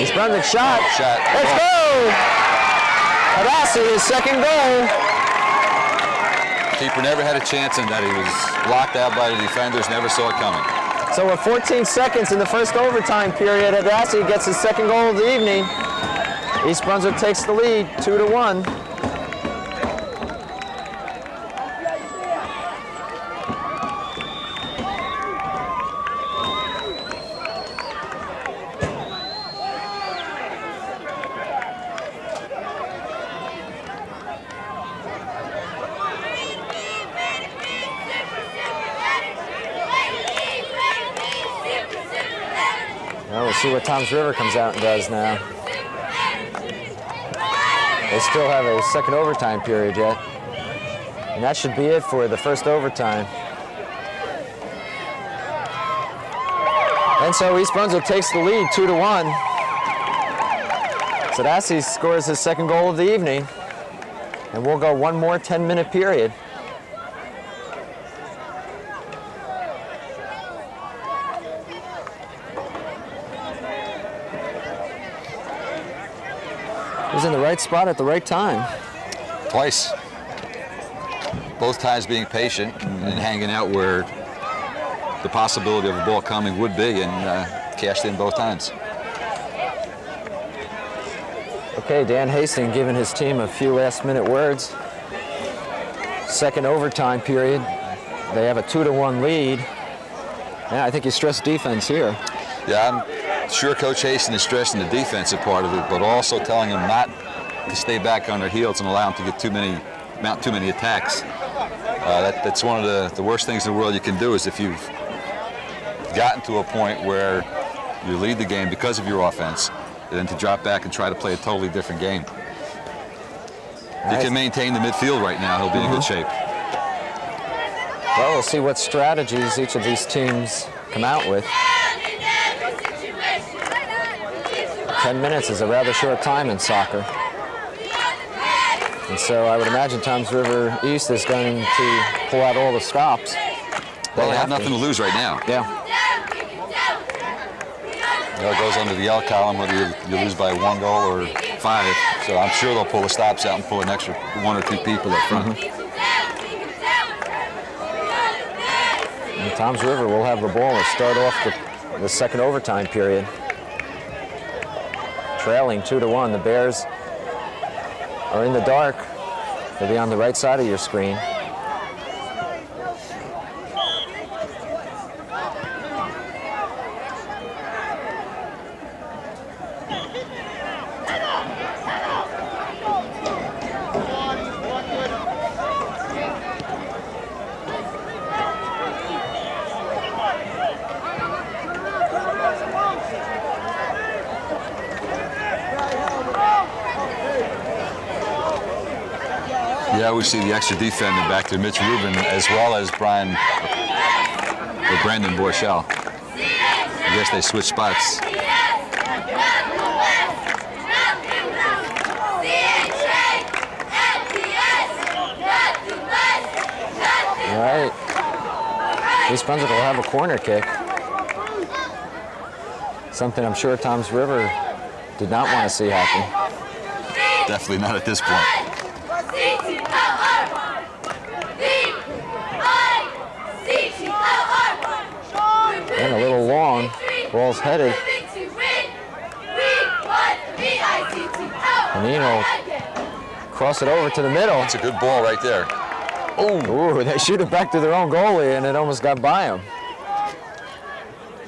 East Brunswick shot. Let's go! Hadassi, his second goal. Keeper never had a chance in that. He was blocked out by the defenders, never saw it coming. So with 14 seconds in the first overtime period, Hadassi gets his second goal of the evening. East Brunswick takes the lead, 2-1. Well, we'll see what Toms River comes out and does now. They still have a second overtime period yet. And that should be it for the first overtime. And so East Brunswick takes the lead, 2-1. Sadassi scores his second goal of the evening. And we'll go one more 10-minute period. He's in the right spot at the right time. Twice. Both times being patient and hanging out where the possibility of a ball coming would be, and cashed in both times. Okay, Dan Hastings giving his team a few last-minute words. Second overtime period. They have a 2-1 lead. Yeah, I think you stressed defense here. Yeah, I'm sure Coach Hastings is stressing the defensive part of it, but also telling them not to stay back on their heels and allow them to get mount too many attacks. That's one of the worst things in the world you can do, is if you've gotten to a point where you lead the game because of your offense, then to drop back and try to play a totally different game. If he can maintain the midfield right now, he'll be in good shape. Well, we'll see what strategies each of these teams come out with. 10 minutes is a rather short time in soccer. And so I would imagine Toms River East is going to pull out all the stops. Well, they have nothing to lose right now. Yeah. It goes under the L column whether you lose by 1 goal or 5. So I'm sure they'll pull the stops out and pull an extra 1 or 2 people up front. And Toms River will have the ball to start off the second overtime period. Trailing 2-1. The Bears are in the dark. They'll be on the right side of your screen. Yeah, we see the extra defender back to Mitch Rubin as well as Brandon Borchell. I guess they switched spots. All right. East Brunswick will have a corner kick. Something I'm sure Toms River did not want to see happen. Definitely not at this point. And a little long. Ball's headed. And Nino cross it over to the middle. It's a good ball right there. Ooh, they shoot it back to their own goalie, and it almost got by him.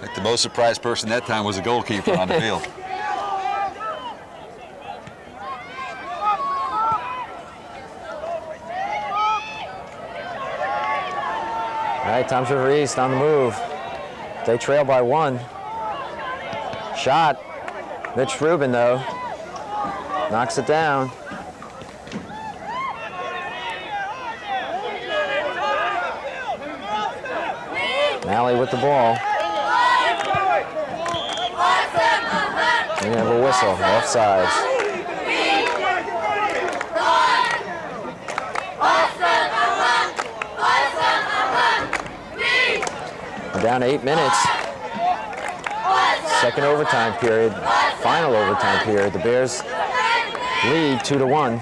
Like the most surprised person that time was the goalkeeper on the field. All right, Toms River East on the move. They trail by 1. Shot. Mitch Rubin, though, knocks it down. Malley with the ball. We have a whistle, offsides. We're down to 8 minutes. Second overtime period, final overtime period. The Bears lead 2-1.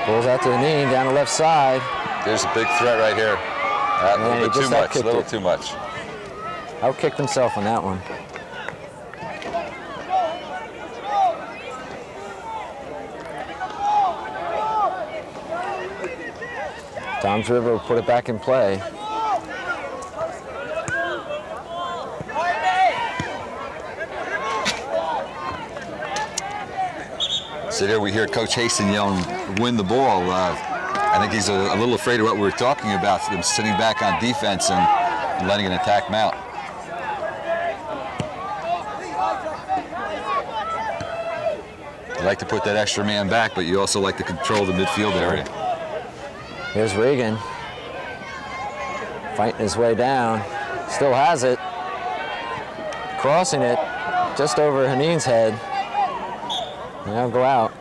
Pulls out to Haneen down the left side. There's a big threat right here. A little bit too much, a little too much. Outkicked himself on that one. Toms River will put it back in play. So there we hear Coach Haston yelling, win the ball. I think he's a little afraid of what we were talking about, them sitting back on defense and letting an attack mount. You like to put that extra man back, but you also like to control the midfield area. Here's Regan, fighting his way down, still has it, crossing it just over Haneen's head. Now go out.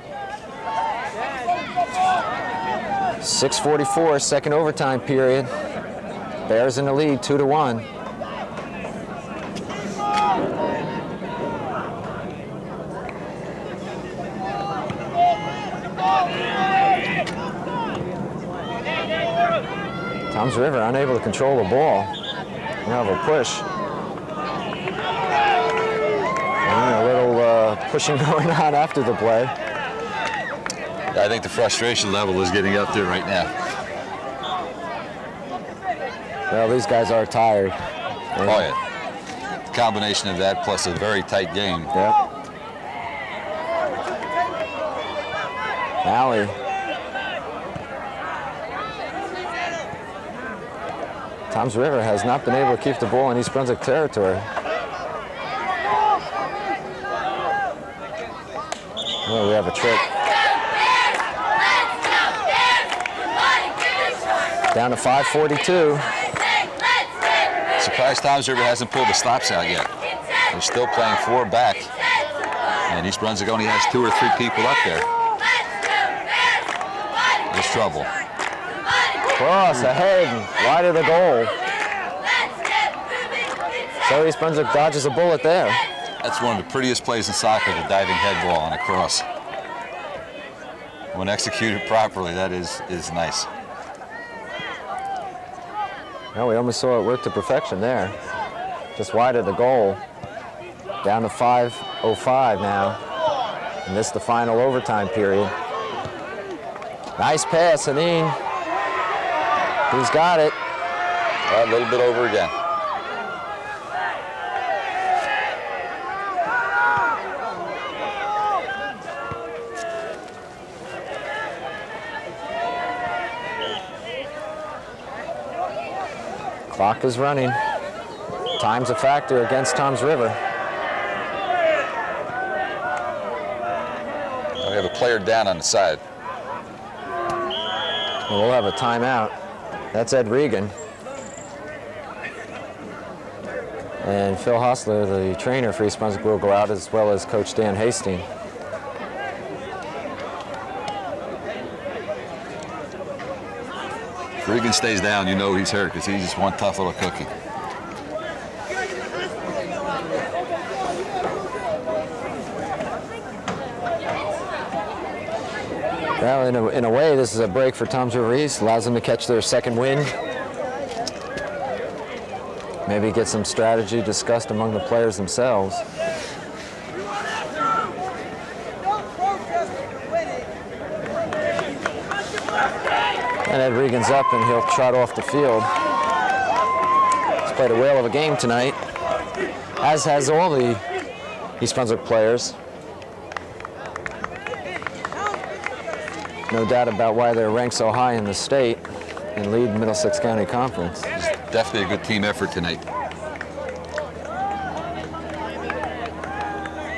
6:44, second overtime period. Bears in the lead, 2-1. Toms River unable to control the ball. Now have a push. And a little pushing going on after the play. I think the frustration level is getting up there right now. Well, these guys are tired. Oh, yeah. The combination of that plus a very tight game. Yep. Malley. Toms River has not been able to keep the ball in East Brunswick territory. Oh, we have a trick. Down to 5:42. Surprised Toms River hasn't pulled the stops out yet. They're still playing 4 back. And East Brunswick only has 2 or 3 people up there. There's trouble. Cross ahead, wide of the goal. So East Brunswick dodges a bullet there. That's one of the prettiest plays in soccer, the diving head ball on a cross. When executed properly, that is nice. Well, we almost saw it work to perfection there. Just wide of the goal. Down to 5:05 now. And this is the final overtime period. Nice pass, Haneen. He's got it. A little bit over again. Clock is running. Time's a factor against Toms River. We have a player down on the side. We'll have a timeout. That's Ed Regan. And Phil Hostler, the trainer for East Brunswick, will go out, as well as Coach Dan Hastings. If Regan stays down, you know he's hurt because he's just one tough little cookie. Well, in a way, this is a break for Toms River East. Allows them to catch their second win. Maybe get some strategy discussed among the players themselves. And Ed Regan's up and he'll trot off the field. He's played a whale of a game tonight, as has all the East Brunswick players. No doubt about why they're ranked so high in the state and lead Middlesex County Conference. It's definitely a good team effort tonight.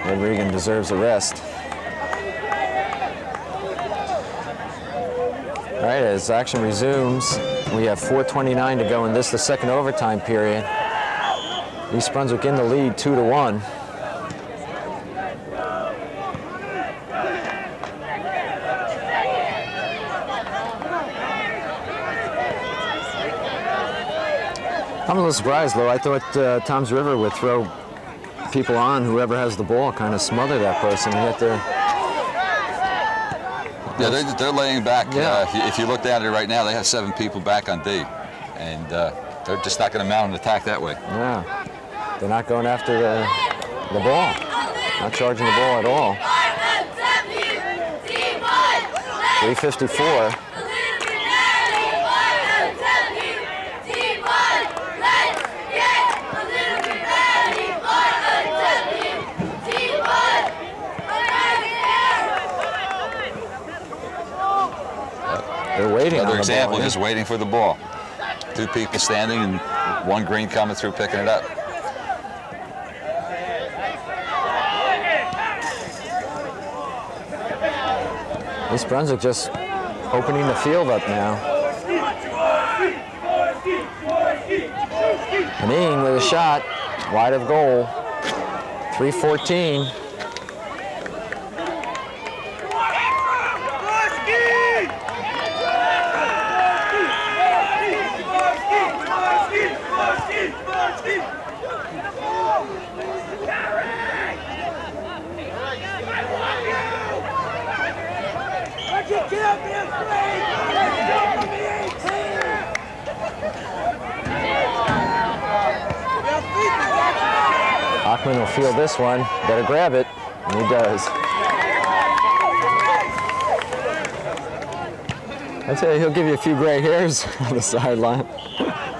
Ed Regan deserves a rest. All right, as action resumes, we have 4:29 to go in this, the second overtime period. East Brunswick in the lead, 2-1. I'm a little surprised, though. I thought Tom's River would throw people on, whoever has the ball, kind of smother that person. Yet they're laying back. Yeah. If you look at it right now, they have 7 people back on D, and they're just not going to mount an attack that way. Yeah, they're not going after the ball, not charging the ball at all. 3:54. They're waiting. Another on the example, ball, just waiting for the ball. 2 people standing and 1 green coming through picking it up. East Brunswick just opening the field up now. Panine with a shot, wide of goal. 3:14. Hockman will field this one. Better grab it, and he does. I tell you, he'll give you a few gray hairs on the sideline.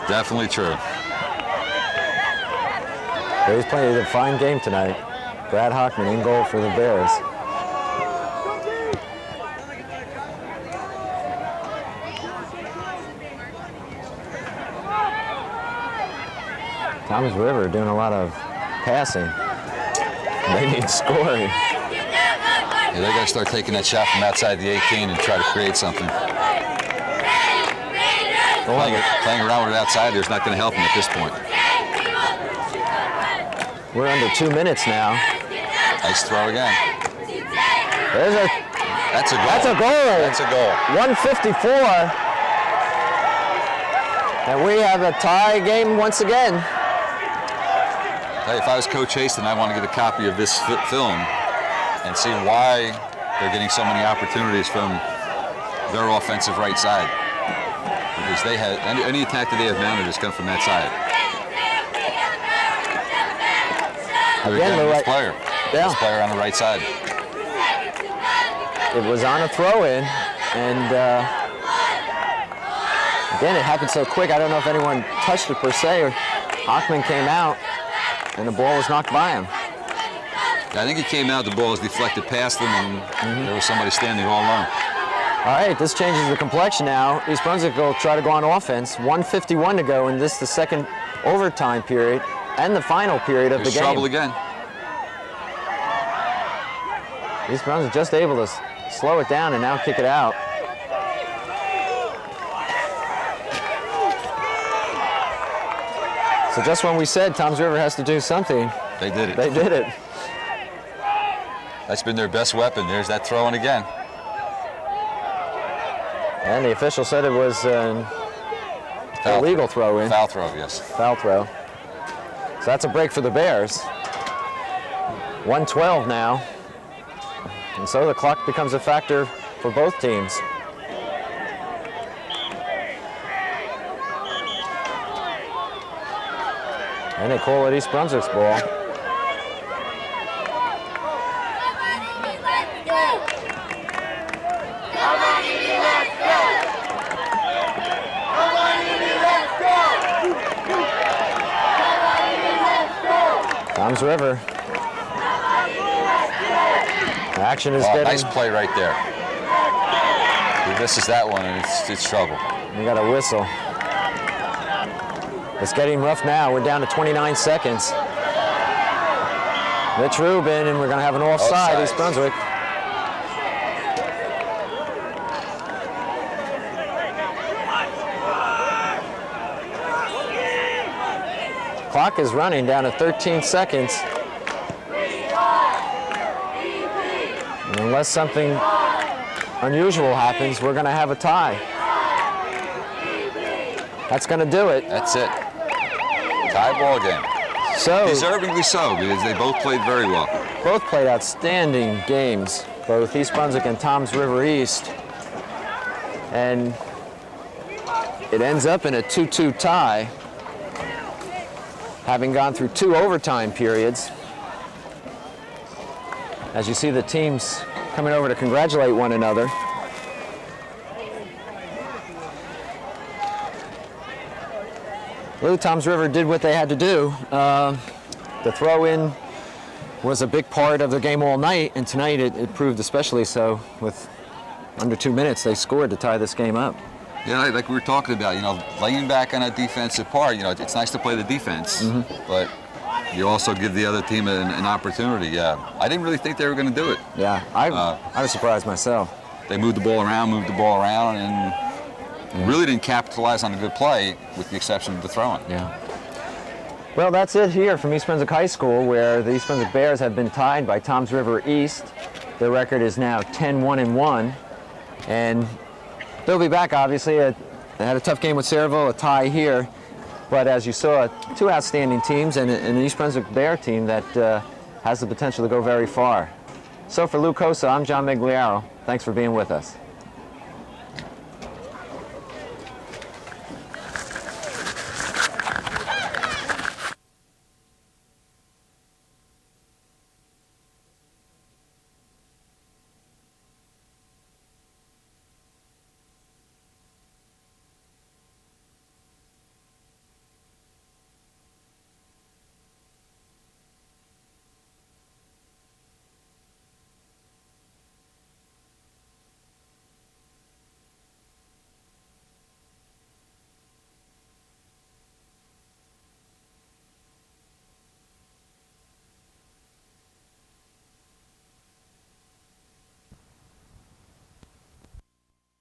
Definitely true. But he's playing a fine game tonight. Brad Hockman in goal for the Bears. Thomas River doing a lot of passing. They need scoring. Yeah, they got to start taking that shot from outside the 18 and try to create something. Playing around with it outside there is not going to help them at this point. We're under 2 minutes now. Nice throw again. That's a goal. That's a goal. That's a goal. 1:54. And we have a tie game once again. Hey, if I was Coach Haston, I want to get a copy of this film and see why they're getting so many opportunities from their offensive right side. Because they had any attack that they have mounted has come from that side. Again, this player. Yeah. This player on the right side. It was on a throw-in, and again, it happened so quick. I don't know if anyone touched it per se, or Hockman came out, and the ball was knocked by him. I think he came out, the ball was deflected past him, and there was somebody standing all alone. All right, this changes the complexion now. East Brunswick will try to go on offense. 1:51 to go in this, the second overtime period and the final period of the game. Trouble again. East Brunswick just able to slow it down and now kick it out. So just when we said Toms River has to do something, they did it. They did it. That's been their best weapon. There's that throw-in again. And the official said it was an illegal throw-in. Foul throw, yes. Foul throw. So that's a break for the Bears. 1:12 now. And so the clock becomes a factor for both teams. And they call it East Brunswick's ball. Toms River. Action is getting... Nice play right there. He misses that one, and it's trouble. We got a whistle. It's getting rough now. We're down to 29 seconds. Mitch Rubin, and we're going to have an offside, East Brunswick. Clock is running down to 13 seconds. And unless something unusual happens, we're going to have a tie. That's going to do it. That's it. Tie ball game. So, deservingly so, because they both played very well. Both played outstanding games, both East Brunswick and Toms River East. And it ends up in a 2-2 tie, having gone through 2 overtime periods. As you see the teams coming over to congratulate one another. Lou, Toms River did what they had to do. The throw-in was a big part of the game all night, and tonight it proved especially so. With under 2 minutes, they scored to tie this game up. Yeah, like we were talking about, laying back on that defensive part, it's nice to play the defense, but you also give the other team an opportunity. I didn't really think they were going to do it. Yeah, I was surprised myself. They moved the ball around, and really didn't capitalize on a good play, with the exception of the throwing. Yeah. Well, that's it here from East Brunswick High School, where the East Brunswick Bears have been tied by Toms River East. Their record is now 10-1-1, and they'll be back, obviously. They had a tough game with Sayreville, a tie here, but as you saw, 2 outstanding teams and an East Brunswick Bear team that has the potential to go very far. So for Lou Kosa, I'm John Meggiolaro. Thanks for being with us.